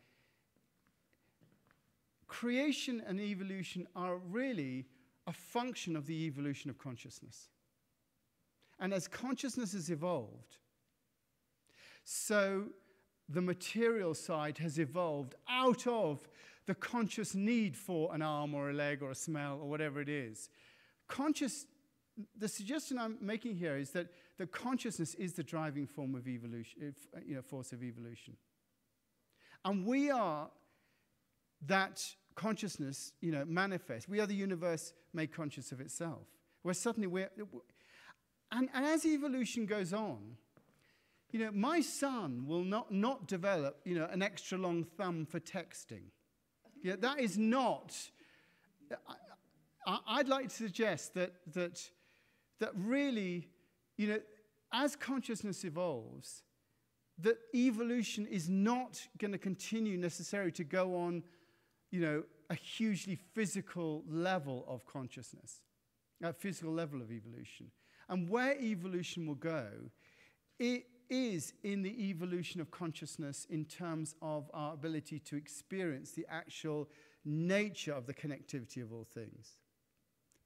creation and evolution are really a function of the evolution of consciousness. And as consciousness has evolved, so the material side has evolved out of the conscious need for an arm or a leg or a smell or whatever it is. The suggestion I'm making here is that that consciousness is the driving form of evolution, force of evolution. And we are that consciousness, manifest. We are the universe made conscious of itself. Where suddenly and as evolution goes on, my son will not develop, an extra long thumb for texting. That is not. I'd like to suggest that really, as consciousness evolves, that evolution is not going to continue necessarily to go on, a hugely physical level of consciousness, a physical level of evolution. And where evolution will go, it is in the evolution of consciousness in terms of our ability to experience the actual nature of the connectivity of all things.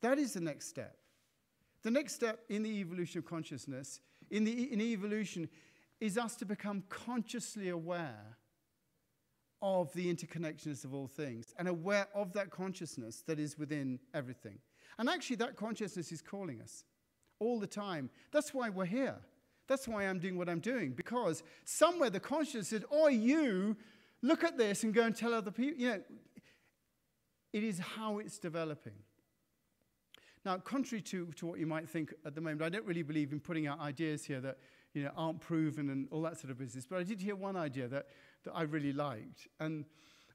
That is the next step. The next step in the evolution of consciousness, in evolution, is us to become consciously aware of the interconnectedness of all things and aware of that consciousness that is within everything. And actually, that consciousness is calling us all the time. That's why we're here. That's why I'm doing what I'm doing, because somewhere the consciousness said, "Oh, you, look at this and go and tell other people." It is how it's developing. Now, contrary to what you might think at the moment, I don't really believe in putting out ideas here that aren't proven and all that sort of business. But I did hear one idea that I really liked, and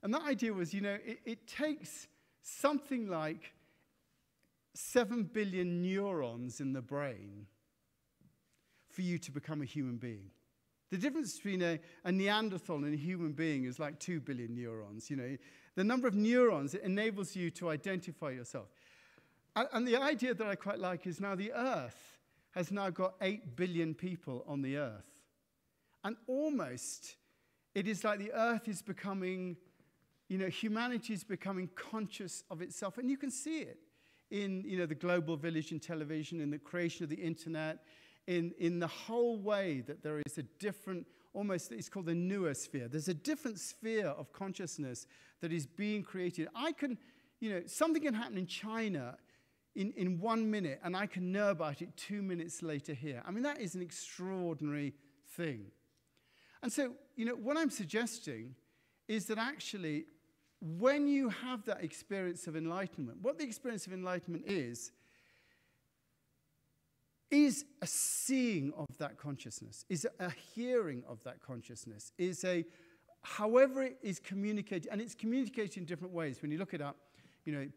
that idea was, it takes something like 7 billion neurons in the brain for you to become a human being. The difference between a Neanderthal and a human being is like 2 billion neurons. The number of neurons, it enables you to identify yourself. And the idea that I quite like is now the Earth has now got 8 billion people on the Earth. And almost, it is like the Earth is becoming, humanity is becoming conscious of itself. And you can see it in, the global village in television, in the creation of the internet, in the whole way that there is a different, almost, it's called the noosphere. There's a different sphere of consciousness that is being created. Something can happen in China in 1 minute, and I can know about it 2 minutes later here. I mean, that is an extraordinary thing. And so, what I'm suggesting is that actually, when you have that experience of enlightenment, what the experience of enlightenment is a seeing of that consciousness, is a hearing of that consciousness, is however it is communicated, and it's communicated in different ways. When you look it up,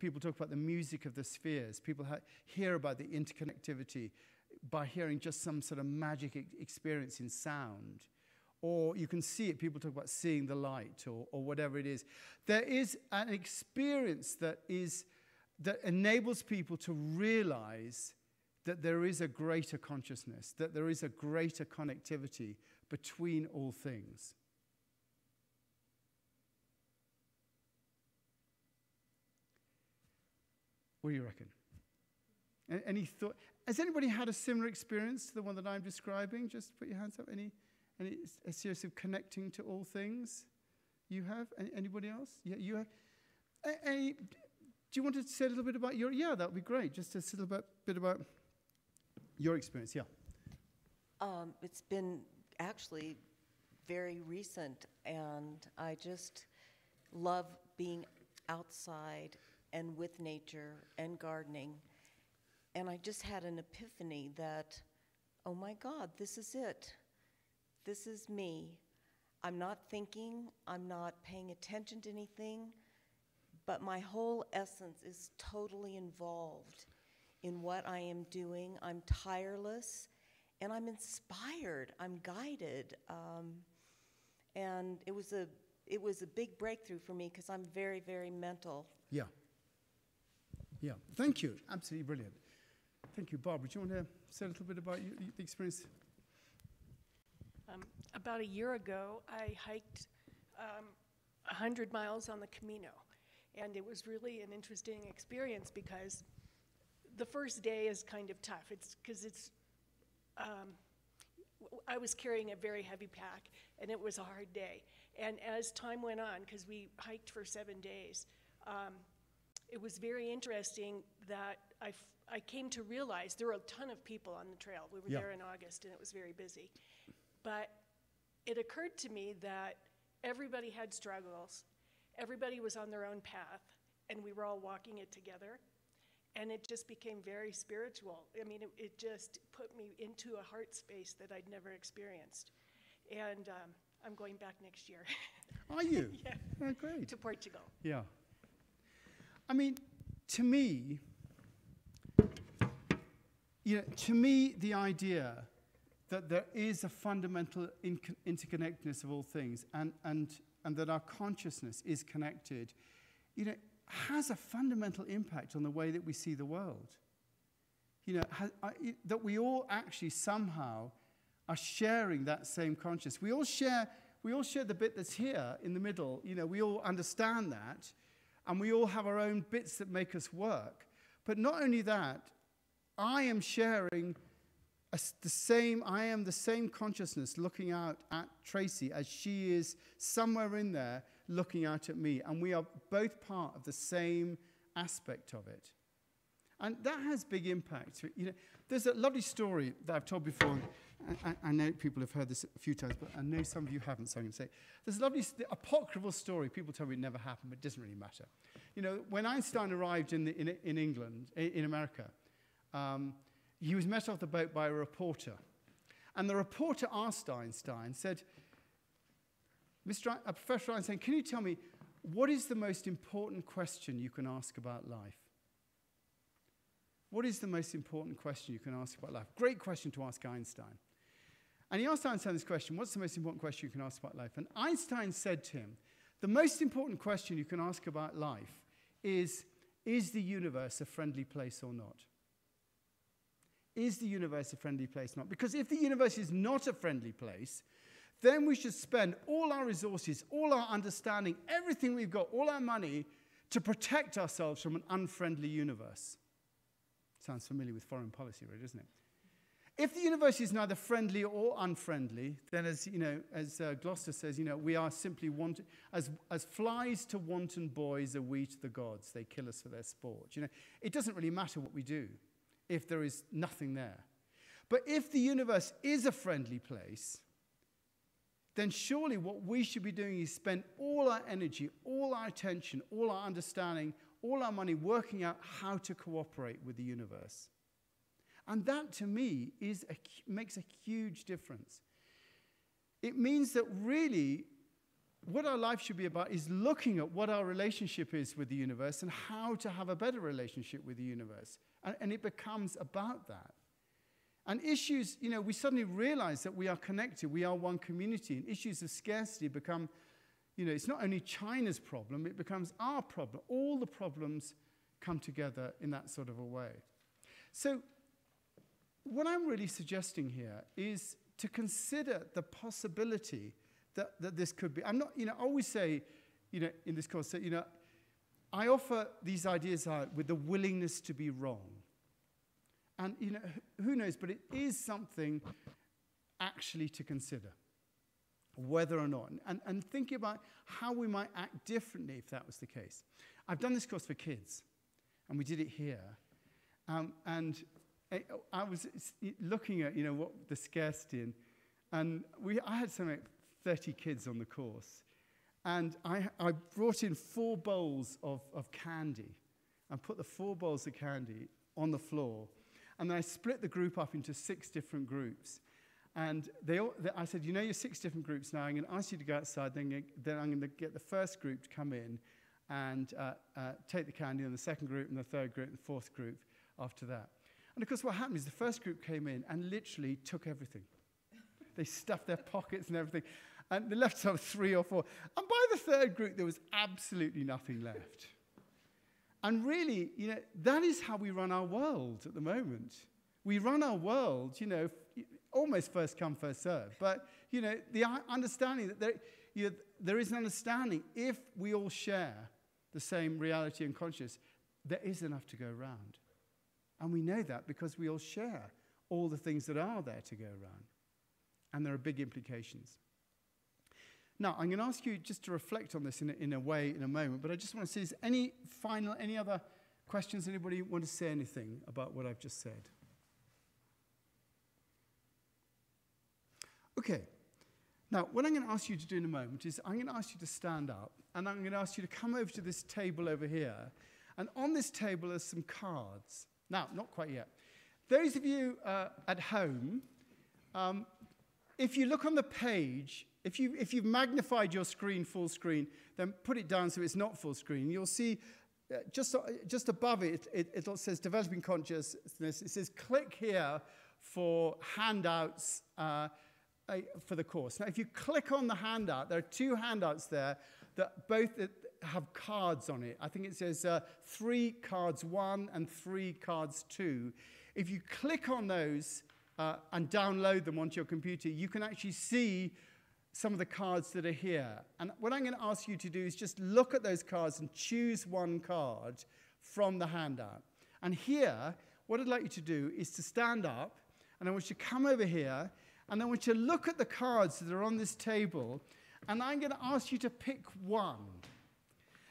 people talk about the music of the spheres. People hear about the interconnectivity by hearing just some sort of magic experience in sound. Or you can see it, people talk about seeing the light or whatever it is. There is an experience that enables people to realize that there is a greater consciousness, that there is a greater connectivity between all things. What do you reckon? Any thought? Has anybody had a similar experience to the one that I'm describing? Just put your hands up. Any a series of connecting to all things? You have? Anybody else? Yeah, you have. Do you want to say a little bit about your? Yeah, that would be great. Just a little bit about your experience. Yeah. It's been actually very recent, and I just love being outside and with nature and gardening. And I just had an epiphany that, oh my God, this is it. This is me. I'm not thinking, I'm not paying attention to anything, but my whole essence is totally involved in what I am doing. I'm tireless, and I'm inspired. I'm guided. And it was a big breakthrough for me because I'm very, very mental. Yeah. Yeah. Thank you. Absolutely brilliant. Thank you. Barbara, do you want to say a little bit about the experience? About a year ago, I hiked 100 miles on the Camino, and it was really an interesting experience because the first day is kind of tough. I was carrying a very heavy pack, and it was a hard day. And as time went on, because we hiked for 7 days, it was very interesting that I came to realize there were a ton of people on the trail. We were Yeah. there in August, and it was very busy. But it occurred to me that everybody had struggles. Everybody was on their own path, and we were all walking it together. And it just became very spiritual. I mean, it just put me into a heart space that I'd never experienced. And I'm going back next year. Are you? Yeah. Oh, great. To Portugal. Yeah. I mean, to me, the idea that there is a fundamental interconnectedness of all things and that our consciousness is connected, has a fundamental impact on the way that we see the world. That we all actually somehow are sharing that same consciousness. We all share the bit that's here in the middle. We all understand that, and we all have our own bits that make us work. But not only that, I am sharing the same consciousness looking out at Tracy as she is somewhere in there looking out at me. And we are both part of the same aspect of it. And that has big impact. There's a lovely story that I've told before. I know people have heard this a few times, but I know some of you haven't, so I'm going to say. There's a lovely apocryphal story. People tell me it never happened, but it doesn't really matter. When Einstein arrived in England, in America, he was met off the boat by a reporter. And the reporter asked Einstein, said, Professor Einstein, can you tell me, what is the most important question you can ask about life? What is the most important question you can ask about life? Great question to ask Einstein. And he asked Einstein this question, what's the most important question you can ask about life? And Einstein said to him, the most important question you can ask about life is the universe a friendly place or not? Is the universe a friendly place or not? Because if the universe is not a friendly place, then we should spend all our resources, all our understanding, everything we've got, all our money to protect ourselves from an unfriendly universe. Sounds familiar with foreign policy, really, doesn't it? If the universe is neither friendly or unfriendly, then as Gloucester says, we are simply wanted, as flies to wanton boys are we to the gods. They kill us for their sport. It doesn't really matter what we do if there is nothing there. But if the universe is a friendly place, then surely what we should be doing is spend all our energy, all our attention, all our understanding, all our money working out how to cooperate with the universe. And that, to me, makes a huge difference. It means that really what our life should be about is looking at what our relationship is with the universe and how to have a better relationship with the universe. And it becomes about that. And issues, we suddenly realize that we are connected, we are one community, and issues of scarcity become, it's not only China's problem, it becomes our problem. All the problems come together in that sort of a way. So what I'm really suggesting here is to consider the possibility that this could be. I'm not, I always say, in this course, that, I offer these ideas out with the willingness to be wrong. And, who knows, but it is something actually to consider, whether or not, and thinking about how we might act differently if that was the case. I've done this course for kids, and we did it here. And I was looking at, what the scarcity, and I had something like 30 kids on the course. And I brought in 4 bowls of candy and put the 4 bowls of candy on the floor. And then I split the group up into 6 different groups. And I said, you're 6 different groups now. I'm going to ask you to go outside. Then I'm going to get the first group to come in and take the candy, and the second group, and the third group, and the fourth group after that. And of course, what happened is the first group came in and literally took everything. They stuffed their pockets and everything. And they left sort of 3 or 4. And by the third group, there was absolutely nothing left. And really, that is how we run our world at the moment. We run our world, almost first come, first serve. But, the understanding that there is an understanding, if we all share the same reality and consciousness, there is enough to go around. And we know that because we all share all the things that are there to go around. And there are big implications. Now, I'm going to ask you just to reflect on this in a way in a moment, but I just want to see, is any other questions? Anybody want to say anything about what I've just said? Okay. Now, what I'm going to ask you to do in a moment is I'm going to ask you to stand up, and I'm going to ask you to come over to this table over here, and on this table are some cards. Now, not quite yet. Those of you at home, if you look on the page, if you've magnified your screen full screen, then put it down so it's not full screen. You'll see just above it, it says Developing Consciousness. It says click here for handouts for the course. Now, if you click on the handout, there are two handouts there that both have cards on it. I think it says 3 cards 1 and 3 cards 2. If you click on those and download them onto your computer, you can actually see some of the cards that are here. And what I'm going to ask you to do is just look at those cards and choose one card from the handout. And here, what I'd like you to do is to stand up, and I want you to come over here, and I want you to look at the cards that are on this table, and I'm going to ask you to pick one.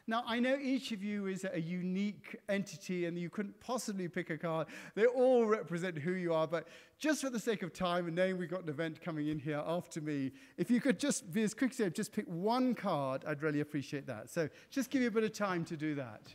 Now, I know each of you is a unique entity, and you couldn't possibly pick a card. They all represent who you are, but just for the sake of time, and knowing we've got an event coming in here after me, if you could just be as quick as just pick one card, I'd really appreciate that. So just give you a bit of time to do that.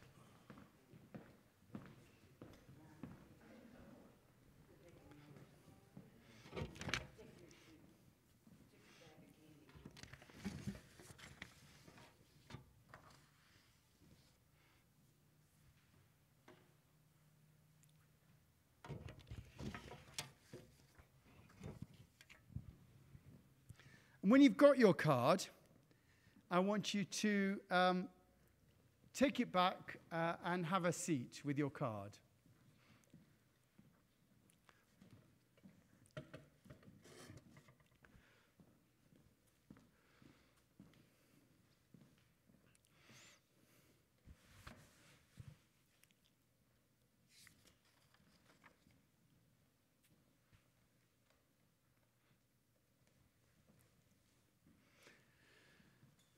And when you've got your card, I want you to take it back and have a seat with your card.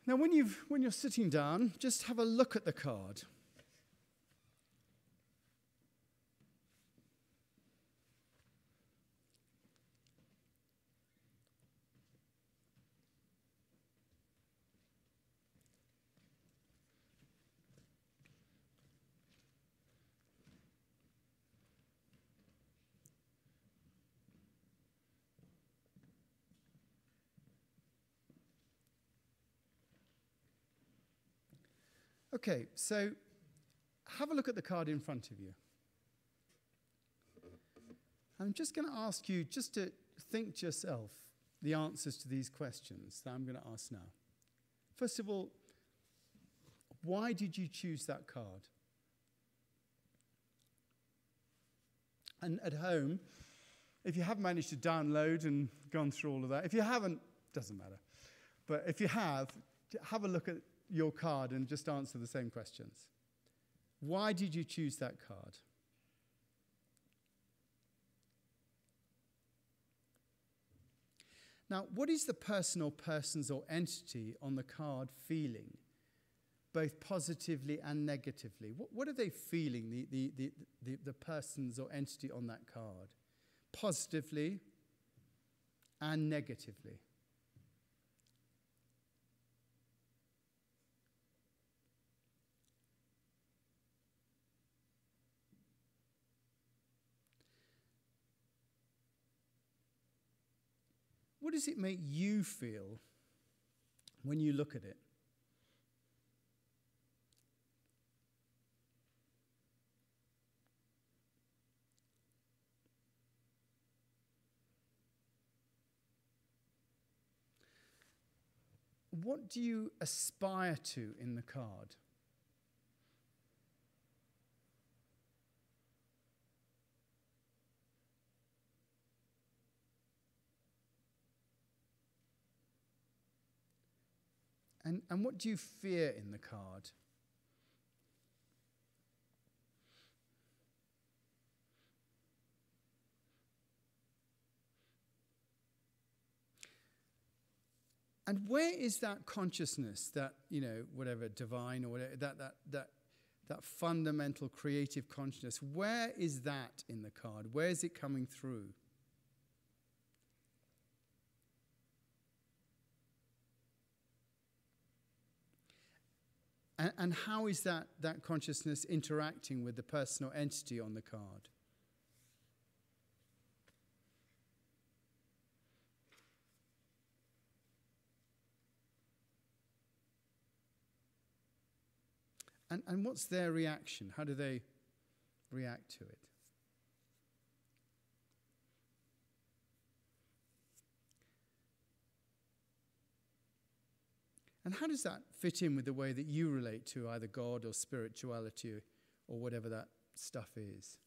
Now, when you're sitting down, just have a look at the card. Okay, so have a look at the card in front of you. I'm just going to ask you just to think to yourself the answers to these questions that I'm going to ask now. First of all, why did you choose that card? And at home, if you have managed to download and gone through all of that, if you haven't, doesn't matter. But if you have a look at your card and just answer the same questions. Why did you choose that card? Now, what is the person or persons or entity on the card feeling, both positively and negatively? What are they feeling, the persons or entity on that card? Positively and negatively. What does it make you feel when you look at it? What do you aspire to in the card? And what do you fear in the card? And where is that consciousness, that, whatever, divine or whatever, that fundamental creative consciousness, where is that in the card? Where is it coming through? And how is that consciousness interacting with the personal entity on the card? And what's their reaction? How do they react to it? And how does that fit in with the way that you relate to either God or spirituality or whatever that stuff is?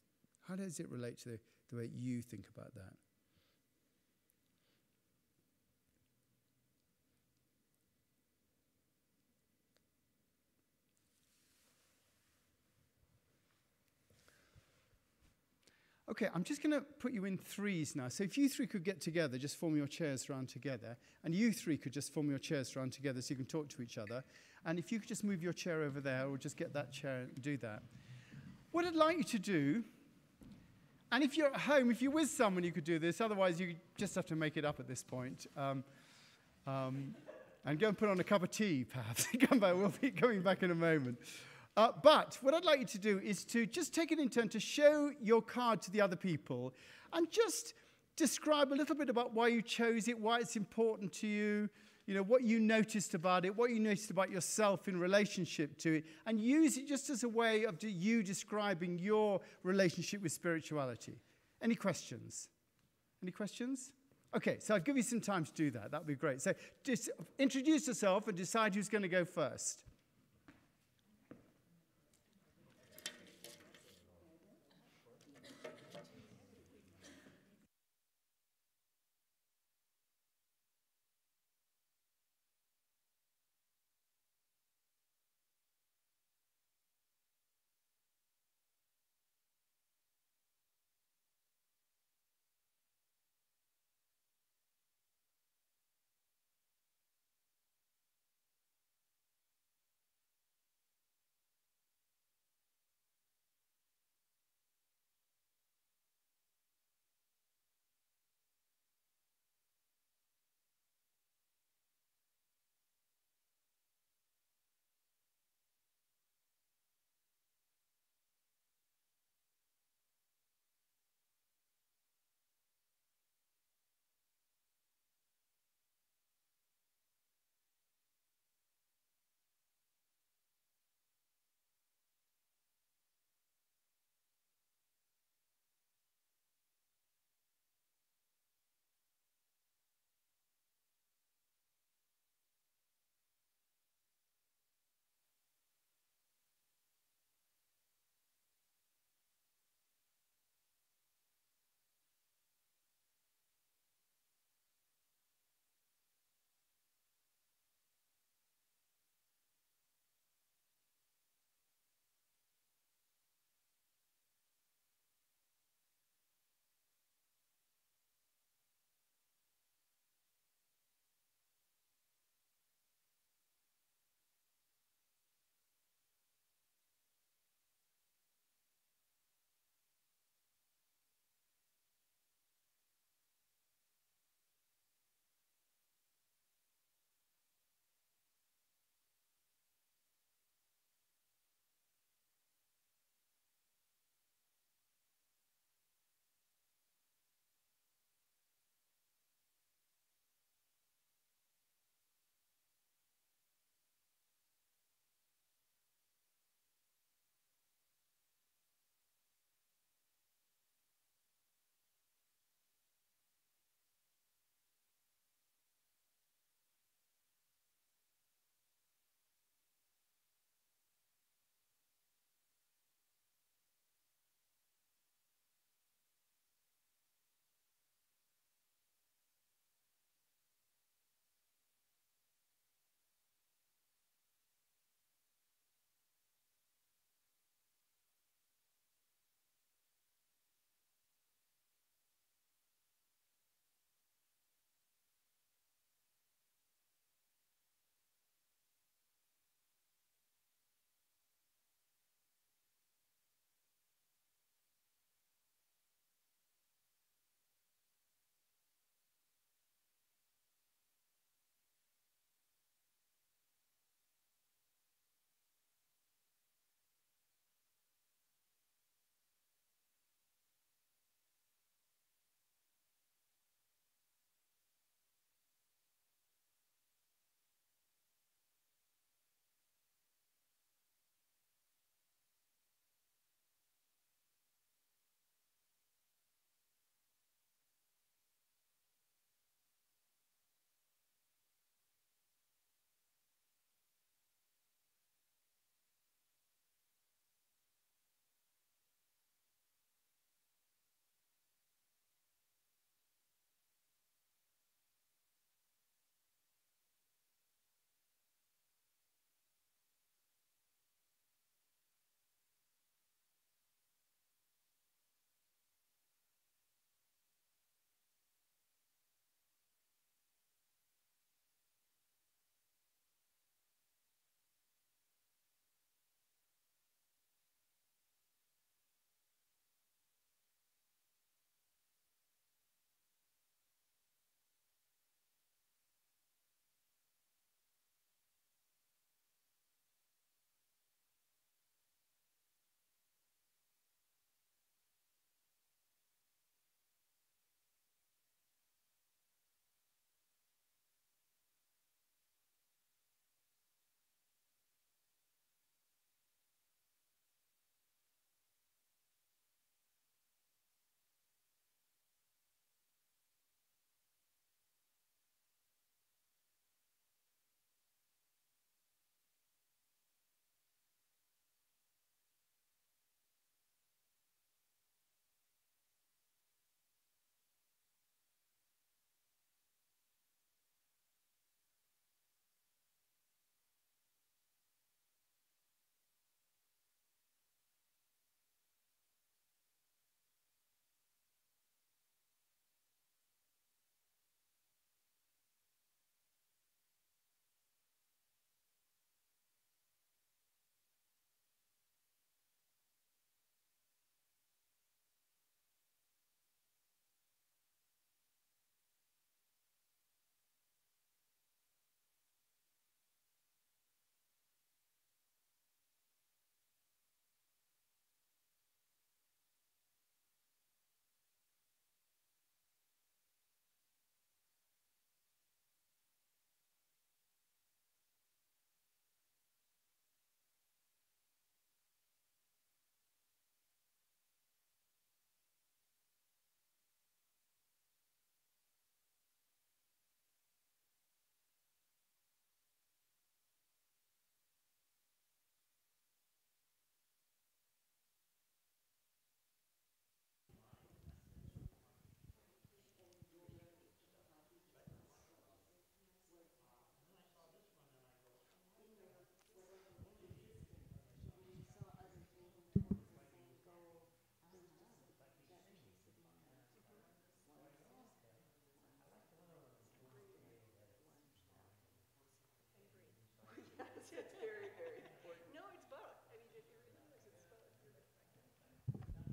How does it relate to the way you think about that? Okay, I'm just going to put you in threes now. So if you three could get together, just form your chairs around together. And you three could just form your chairs around together so you can talk to each other. And if you could just move your chair over there or just get that chair and do that. What I'd like you to do, and if you're at home, if you're with someone, you could do this. Otherwise, you just have to make it up at this point. And go and put on a cup of tea, perhaps. Come back. We'll be coming back in a moment. But what I'd like you to do is to just take it in turn to show your card to the other people and just describe a little bit about why you chose it, why it's important to you, what you noticed about it, what you noticed about yourself in relationship to it, and use it just as a way of you describing your relationship with spirituality. Any questions? Any questions? Okay, so I'll give you some time to do that. That would be great. So just introduce yourself and decide who's going to go first.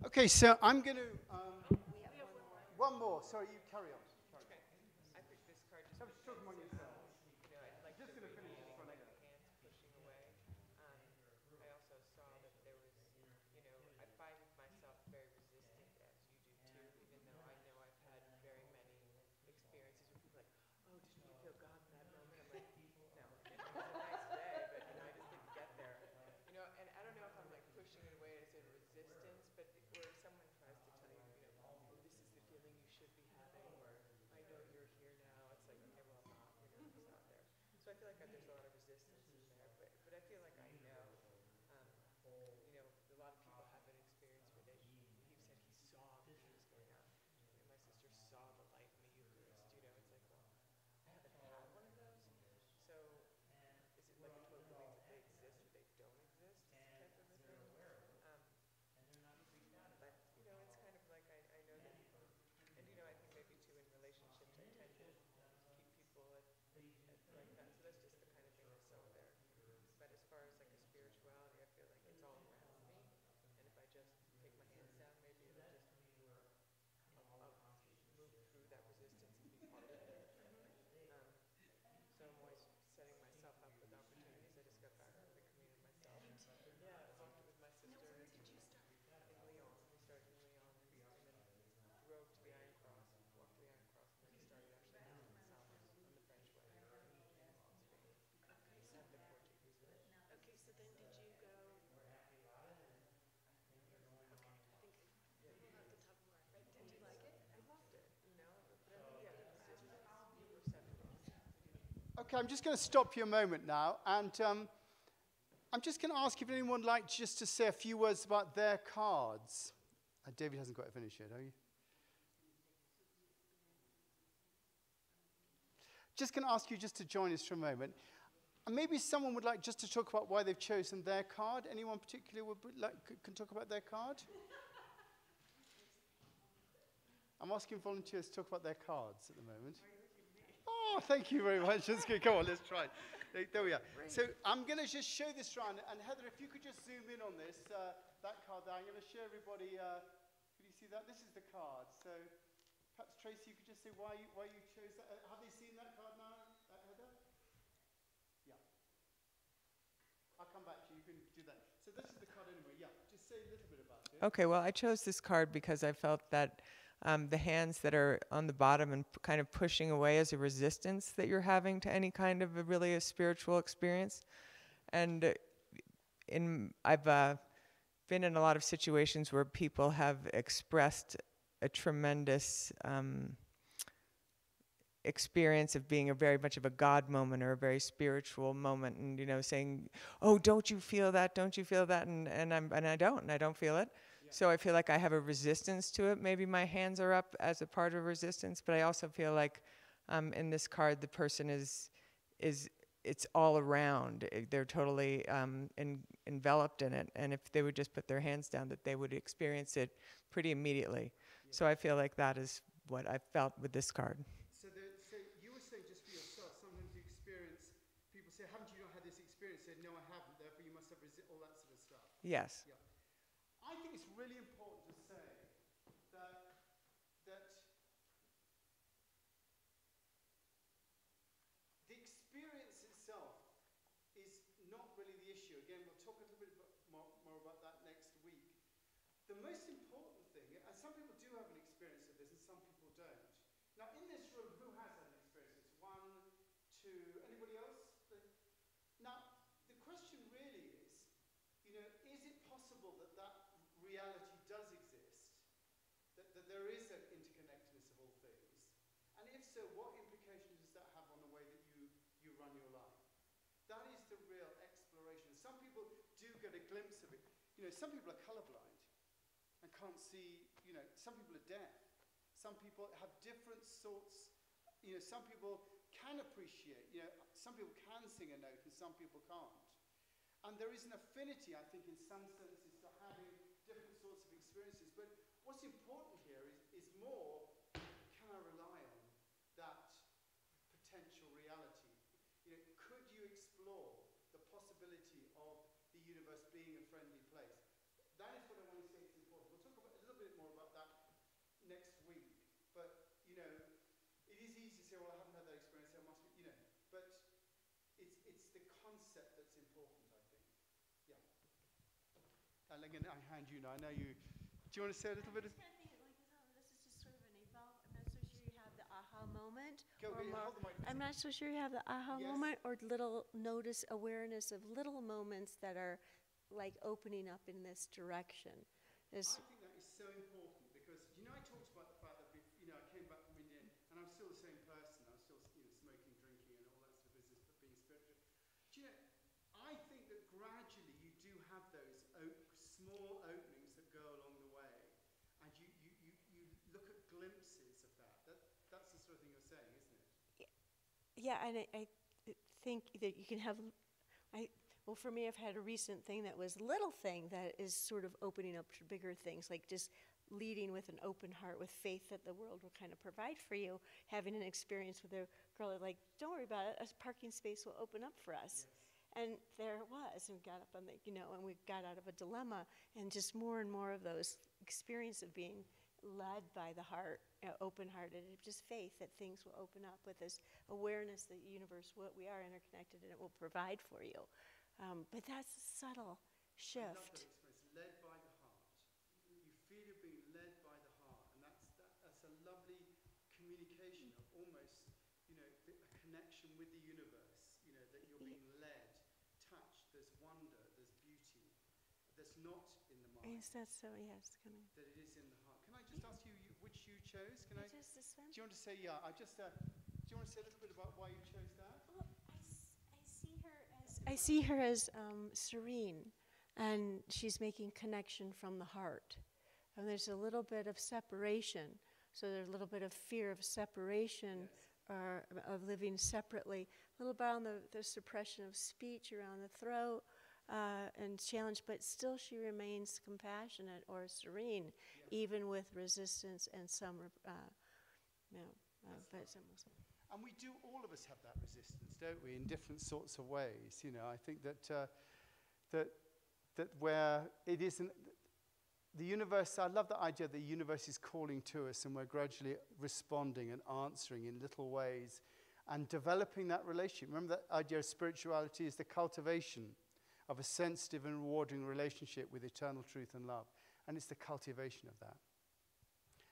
Okay, so I'm going to... one more. Sorry, you carry on. Okay. I picked this card just Have a because, talk among yourselves. I like Just the going to way finish you this one. like the hands pushing away. I also saw that there was, I find myself very resistant, as you do too, even though I know I've had very many experiences where people are like, oh, didn't you feel God in that moment? I'm like, no, it was a nice day, but I just didn't get there. And I don't know if I'm like pushing it away as in resistance, but where someone tries to tell you, oh, this is the feeling you should be having, or I know you're here now. It's like, okay, well, I'm not, it's not there. So I feel like there's a lot of resistance in there, but I feel like I know, a lot of people have an experience where he said he saw the things going on. My sister saw the light in the Eucharist. It's like, well, I haven't had one of those. So is it like a total belief that they exist or they don't exist type of a thing? But it's kind of like I know that, and I think maybe too in relationships I tend to keep people at like that. So that's just the kind of thing I saw there. But as far as like a spirituality, I feel like it's all around me, and if I just take my hands down, maybe it'll just I'll move through that resistance and be part of it. So I'm always setting myself up with opportunities. I just got back from the communion myself. Yeah, I walked it with my sister. Now, where did you start? In Lyon. We started in Lyon and then drove to the Iron Cross, walked to the Iron Cross, and then we started actually in Salers on the French way in Spain. Had the Portuguese way. Okay, so then did you go? Okay, I think I don't know off the top of my head. Did you like it? I loved it, but I think, the resistance for 7 days. Okay, I'm just going to stop you a moment now, and I'm just going to ask if anyone would like just to say a few words about their cards. David hasn't got it finished yet, are you? Just going to ask you just to join us for a moment. And maybe someone would like just to talk about why they've chosen their card. Anyone particularly can talk about their card? I'm asking volunteers to talk about their cards at the moment. Oh, thank you very much. That's good. Come on, let's try it. There we are. So I'm going to just show this around. And Heather, if you could just zoom in on this, that card there. I'm going to show everybody. Can you see that? This is the card. So perhaps, Tracy, you could just say why you chose that. Have they seen that card now, Heather? Yeah. I'll come back to you. You can do that. So this is the card anyway. Yeah. Just say a little bit about it. Okay, well, I chose this card because I felt that the hands that are on the bottom and kind of pushing away as a resistance that you're having to any kind of a spiritual experience. And I've been in a lot of situations where people have expressed a tremendous experience of being very much of a God moment or a very spiritual moment, and saying, "Oh, don't you feel that? Don't you feel that?" And I don't feel it. Yeah. So I feel like I have a resistance to it. Maybe my hands are up as a part of resistance, but I also feel like in this card the person is it's all around. They're totally enveloped in it, and if they would just put their hands down, that they would experience it pretty immediately. Yeah. So I feel like that is what I felt with this card. So you were saying just for yourself, sometimes you experience, people say, haven't you not had this experience? Say, no, I haven't, therefore you must have all that sort of stuff. Yes. Yeah. I think it's really important to say that the experience itself is not really the issue. Again, we'll talk a little bit more about that next week. The most important thing, and some people do have an experience of this and some people don't. Now, in this room, who has had an experience? 1, 2, anybody else? Now, the question really is, is it possible that reality does exist? That there is an interconnectedness of all things? And if so, what implications does that have on the way that you run your life? That is the real exploration. Some people do get a glimpse of it. Some people are colorblind and can't see, some people are deaf. Some people have different sorts, some people can appreciate, some people can sing a note and some people can't. And there is an affinity, I think, in some senses to having different sorts of experiences. But what's important here is more, can I rely on that potential reality? Could you explore the possibility of the universe being a friendly place? That is what I want to say is important. We'll talk about next week. But, you know, it is easy to say, well, I haven't had that experience, so I must be, you know. But it's the concept that's important, I think. Yeah. And again, I hand you now. I know you. Do you want to say a little bit? I'm just kind of thinking, like, this is just sort of an evolve. I'm not so sure you have the aha moment. Go, or yeah, more, hold the mic. I'm not so sure you have the aha Yes. moment or little notice awareness of little moments that are like opening up in this direction. I think that is so important because, you know, I talked about the fact that, you know, I came back from India and I'm still the same person. I'm still, you know, smoking, drinking and all that sort of business, but being spiritual. Do you know, I think that gradually you do have those small openings that go along the way and you look at glimpses of that. That's the sort of thing you're saying, isn't it? Yeah, and I think that you can have, well, for me, I've had a recent thing that was little thing that is sort of opening up to bigger things, like just leading with an open heart, with faith that the world will kind of provide for you, having an experience with a girl like, don't worry about it, a parking space will open up for us. Yes. And there it was, and we got up on the, you know, and we got out of a dilemma, and just more and more of those experience of being led by the heart, open-hearted, just faith that things will open up with this awareness that the universe, we are interconnected, and it will provide for you. But that's a subtle shift. I love that experience, led by the heart. You feel you're being led by the heart, and that's a lovely communication of almost, you know, a connection with the universe, you know, that you're being led, touched, there's wonder, there's beauty, that's not in the mind, Yes, that's so, yes, kind of. that it is in the heart. Can I just ask you which you chose? Can I? Just this one? Do you want to say, yeah, do you want to say a little bit about why you chose that? Well, I see her as serene, and she's making connection from the heart. And there's a little bit of separation, so there's a little bit of fear of separation, Yes. or of living separately. A little bit on the suppression of speech around the throat, and challenge, but still she remains compassionate or serene, Yes. even with resistance and some, but some. And we do, all of us have that resistance, don't we, in different sorts of ways. You know, I think that where it isn't, the universe, I love the idea that the universe is calling to us and we're gradually responding and answering in little ways and developing that relationship. Remember that idea of spirituality is the cultivation of a sensitive and rewarding relationship with eternal truth and love. And it's the cultivation of that.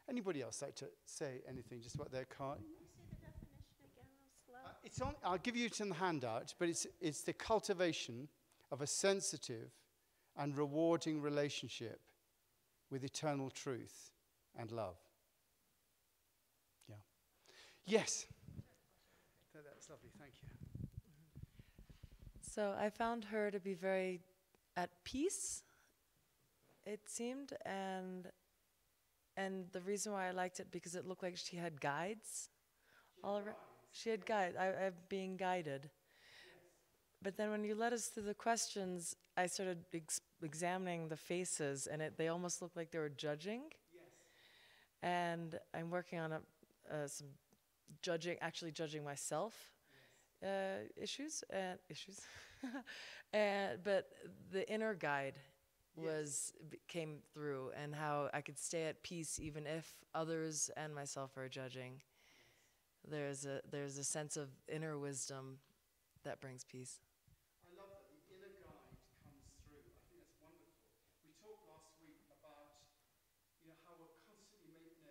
Anybody else like to say anything just about their card? It's on. I'll give you it in the handout, but it's the cultivation of a sensitive and rewarding relationship with eternal truth and love. Yeah. Yes. That's lovely. Thank you. So I found her to be very at peace, it seemed, and the reason why I liked it because it looked like she had guides all around. She had guides. I'm being guided. Yes. But then when you led us through the questions, I started examining the faces, and they almost looked like they were judging. Yes. And I'm working on some actually judging myself. Issues. But the inner guide came through, and how I could stay at peace even if others and myself are judging. There's a sense of inner wisdom that brings peace. I love that the inner guide comes through. I think that's wonderful. We talked last week about, you know, how we're constantly making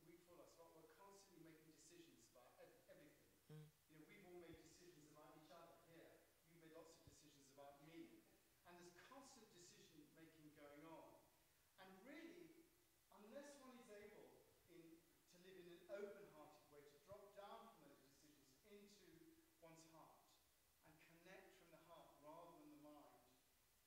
week 4 last week, we're constantly making decisions about everything. Mm. You know, we've all made decisions about each other here. You've made lots of decisions about me. And there's constant decision making going on. And really, unless one is able to live in an open-hearted way, to drop down from those decisions into one's heart and connect from the heart rather than the mind,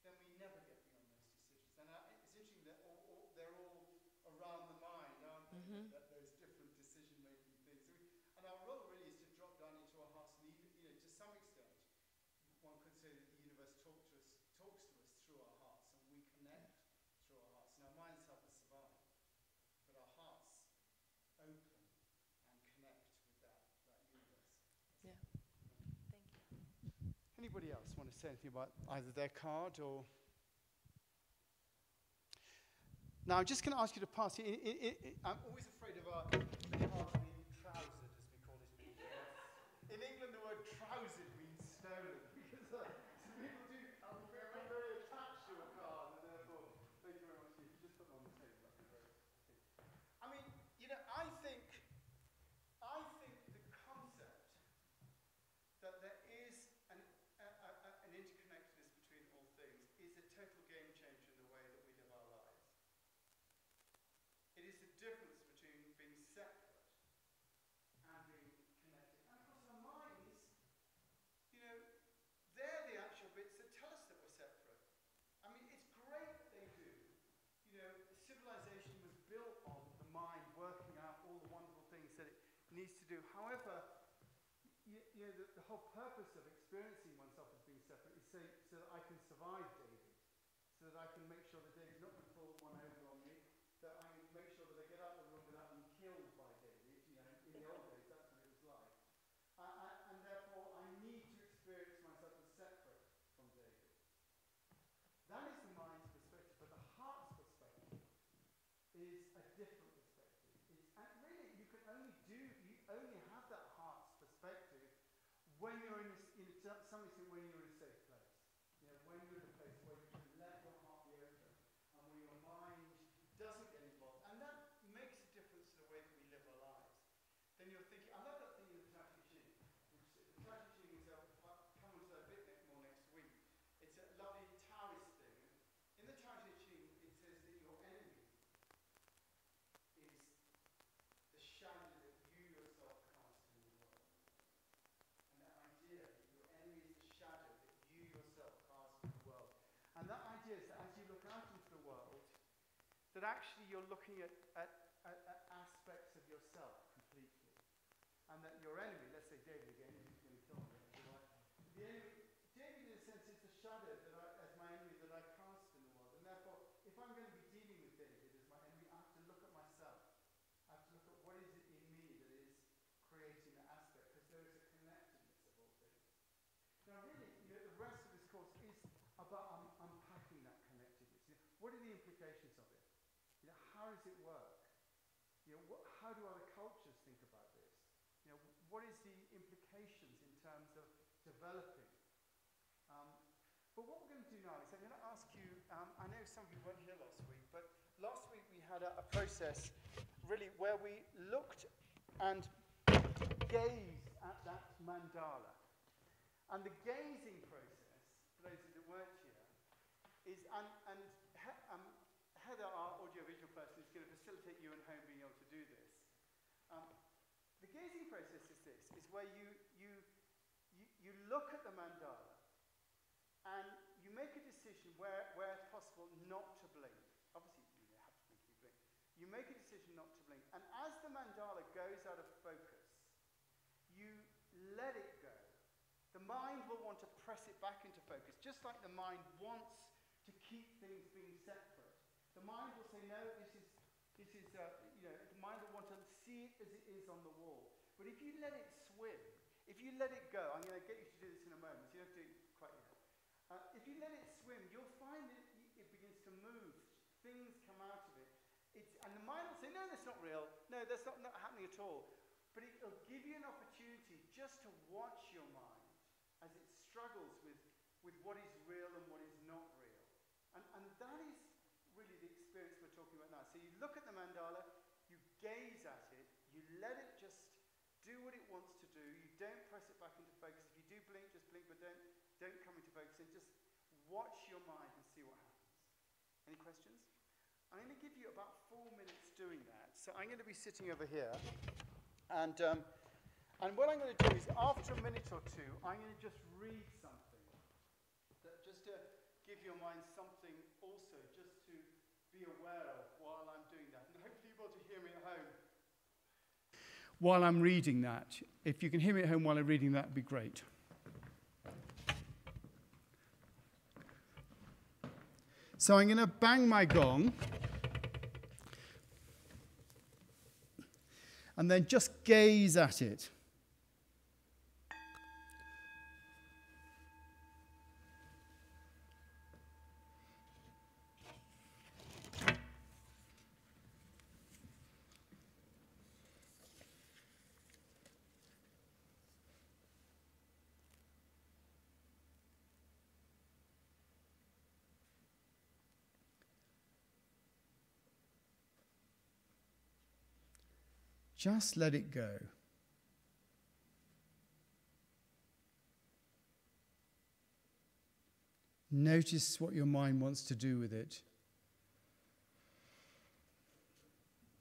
then we never get beyond those decisions. And it's interesting that they're all around the mind, aren't they? Mm-hmm. That those different decision-making things. And our role really is to drop down into our hearts, and even, you know, to some extent, one could say that the universe talks to us through our hearts, and we connect through our hearts. And our minds help us survive, but our hearts open and connect with that universe. Yeah. Thank you. Anybody else want to say anything about either their card or? Now, I'm just going to ask you to pass it. I'm always afraid of our cards being trousered, as we call it. In England, the word trousered means stolen, because some people do become very attached to a card, and therefore, thank you very much. If you just put them on the table, that'd be great. I mean, I think the concept that there is an interconnectedness between all things is a total game changer in the way that we live our lives. It is the difference between being separate and being connected. And of course, our minds, they're the actual bits that tell us that we're separate. I mean, it's great that they do. Civilization was built on the mind working out all the wonderful things that it needs to do. However, the whole purpose of experiencing oneself as being separate is so that I can survive David, so that I can make sure that David's not going to pull one over on me, that I can make sure that I get out of the room without being killed by David. In the old days, that's what it was like. And therefore, I need to experience myself as separate from David. That is the mind's perspective, but the heart's perspective is a different perspective. And really, you only have that heart's perspective when you're in some extent, when you're in a safe place. When you're in a place where you can let your heart be open, and where your mind doesn't get involved. And that makes a difference to the way that we live our lives. Then you're thinking, I love that thing in the traffic machine. The traffic machine is, I'll come on to that a bit more next week. It's a lovely Taoist thing. In the Taoist machine, it says that your enemy is the shadow that you yourself cast in the world. And that idea that your enemy is the shadow that you yourself cast in the world. And that idea is that as you look out into the world, that actually you're looking at aspects of yourself completely. And that your enemy, let's say David again, who's going to kill me, the enemy, David in a sense is the shadow as my enemy that I cast in the world. And therefore, if I'm going to be dealing with David as my enemy, I have to look at myself. I have to look at what is it in me that is creating that aspect, because there is a connectedness of all things. Now really, the rest of this course is about unpacking that connectedness. What are the implications of it? How does it work? How do other cultures think about this? What is the implications in terms of developing? But what we're going to do now is I'm going to ask you, I know some of you weren't here last week, but last week we had a process really where we looked and gazed at that mandala. And the gazing process, for those of you that weren't here, is, Heather, our audiovisual person, is going to facilitate you at home being able to do this. The gazing process is this, is where you look at the mandala and you make a decision where it's possible not to blink. Obviously, you have to blink if you blink. You make a decision not to blink. And as the mandala goes out of focus, you let it go. The mind will want to press it back into focus, just like the mind wants to keep things being separate. The mind will say, no, the mind will want to see it as it is on the wall. But if you let it swim, if you let it go, I'm going to get you to do this in a moment, so you don't have to do it quite yet. If you let it swim, you'll find that it begins to move. Things come out of it. And the mind will say, no, that's not real. No, that's not happening at all. But it'll give you an opportunity just to watch your mind as it struggles with what is real and what is not real. And that is really the experience we're talking about now. So you look at the mandala, you gaze at it, you let it just do what it wants to do. You don't press it back into focus. If you do blink, just blink, but don't come into focus. And just watch your mind and see what happens. Any questions? I'm going to give you about 4 minutes doing that. So I'm going to be sitting over here. And what I'm going to do is, after a minute or two, I'm going to just read something. Just to give your mind something also, just to be aware of while I'm doing that. And hopefully you'll be able to hear me at home while I'm reading that. If you can hear me at home while I'm reading that, would be great. So I'm going to bang my gong. And then just gaze at it. Just let it go. Notice what your mind wants to do with it.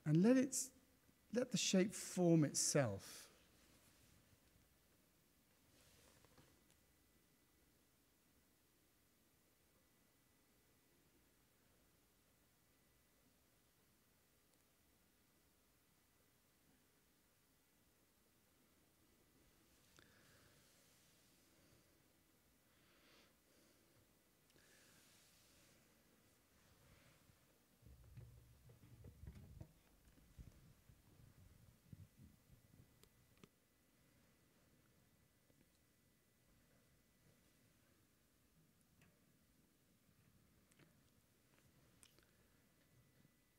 And let the shape form itself.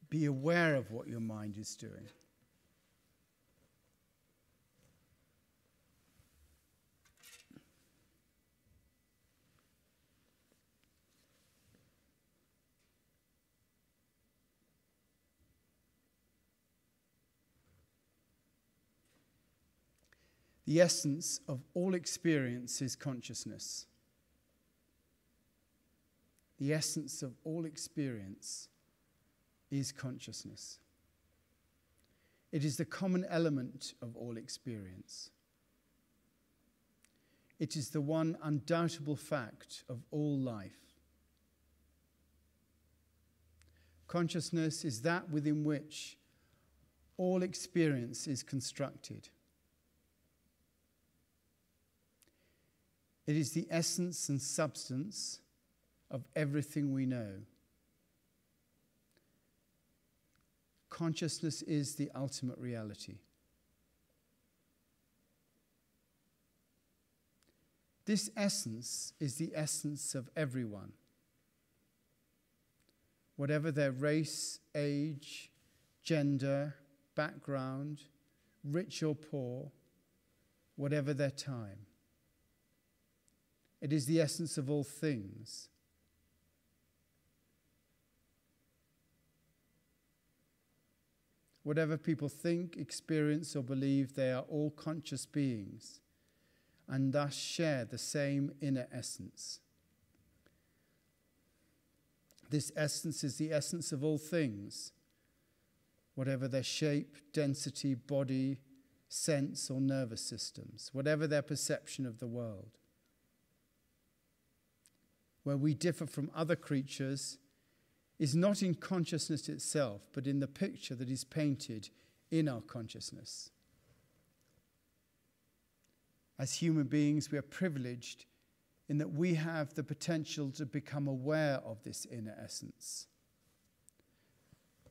Be aware of what your mind is doing. The essence of all experience is consciousness. The essence of all experience is consciousness. It is the common element of all experience. It is the one undoubtable fact of all life. Consciousness is that within which all experience is constructed. It is the essence and substance of everything we know. Consciousness is the ultimate reality. This essence is the essence of everyone. Whatever their race, age, gender, background, rich or poor, whatever their time. It is the essence of all things. Whatever people think, experience, or believe, they are all conscious beings and thus share the same inner essence. This essence is the essence of all things, whatever their shape, density, body, sense, or nervous systems, whatever their perception of the world. Where we differ from other creatures is not in consciousness itself, but in the picture that is painted in our consciousness. As human beings, we are privileged in that we have the potential to become aware of this inner essence,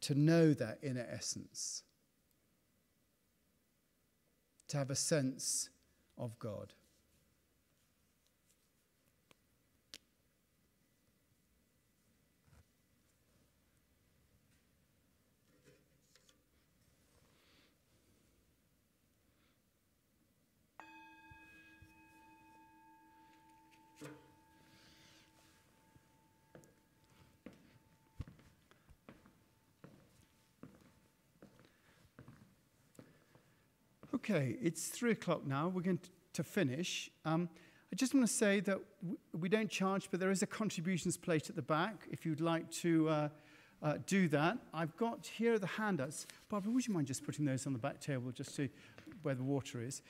to know that inner essence, to have a sense of God. Okay, it's 3:00 now. We're going to finish. I just want to say that we don't charge, but there is a contributions plate at the back if you'd like to do that. I've got here the handouts. Barbara, would you mind just putting those on the back table just to where the water is?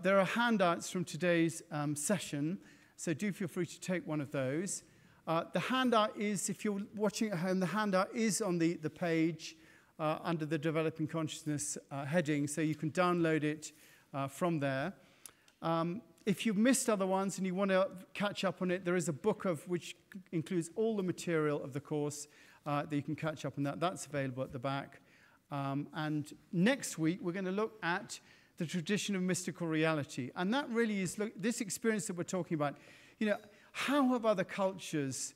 There are handouts from today's session, so do feel free to take one of those. The handout is, if you're watching at home, the handout is on the page under the Developing Consciousness heading, so you can download it from there. If you've missed other ones and you want to catch up on it, there is a book which includes all the material of the course that you can catch up on that. That's available at the back. And next week, we're going to look at the tradition of mystical reality. And that really is, this experience that we're talking about, how have other cultures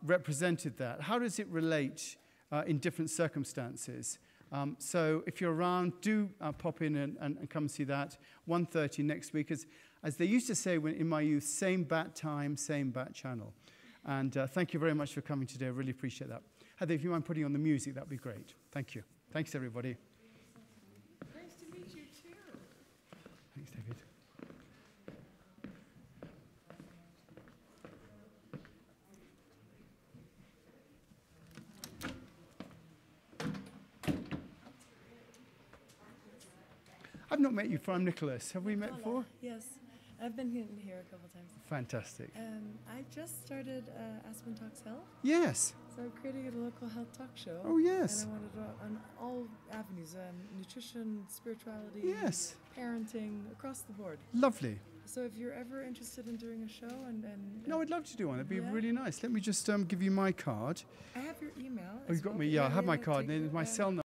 represented that? How does it relate in different circumstances? So if you're around, do pop in and come see that. 1:30 next week. As they used to say in my youth, same bat time, same bat channel. And thank you very much for coming today. I really appreciate that. Heather, if you mind putting on the music, that would be great. Thank you. Thanks, everybody. I've not met you before. I'm Nicholas. Have we met before? Yes, I've been here a couple of times. Fantastic. I just started Aspen Talks Health, Yes. so I'm creating a local health talk show. Oh, yes. And I wanted to on all avenues, nutrition, spirituality, Yes. parenting, across the board. Lovely. So if you're ever interested in doing a show and No, I'd love to do one. It'd be Yeah. really nice. Let me just give you my card. I have your email. Oh, you've got me. Yeah, I have my card. And then my cell number.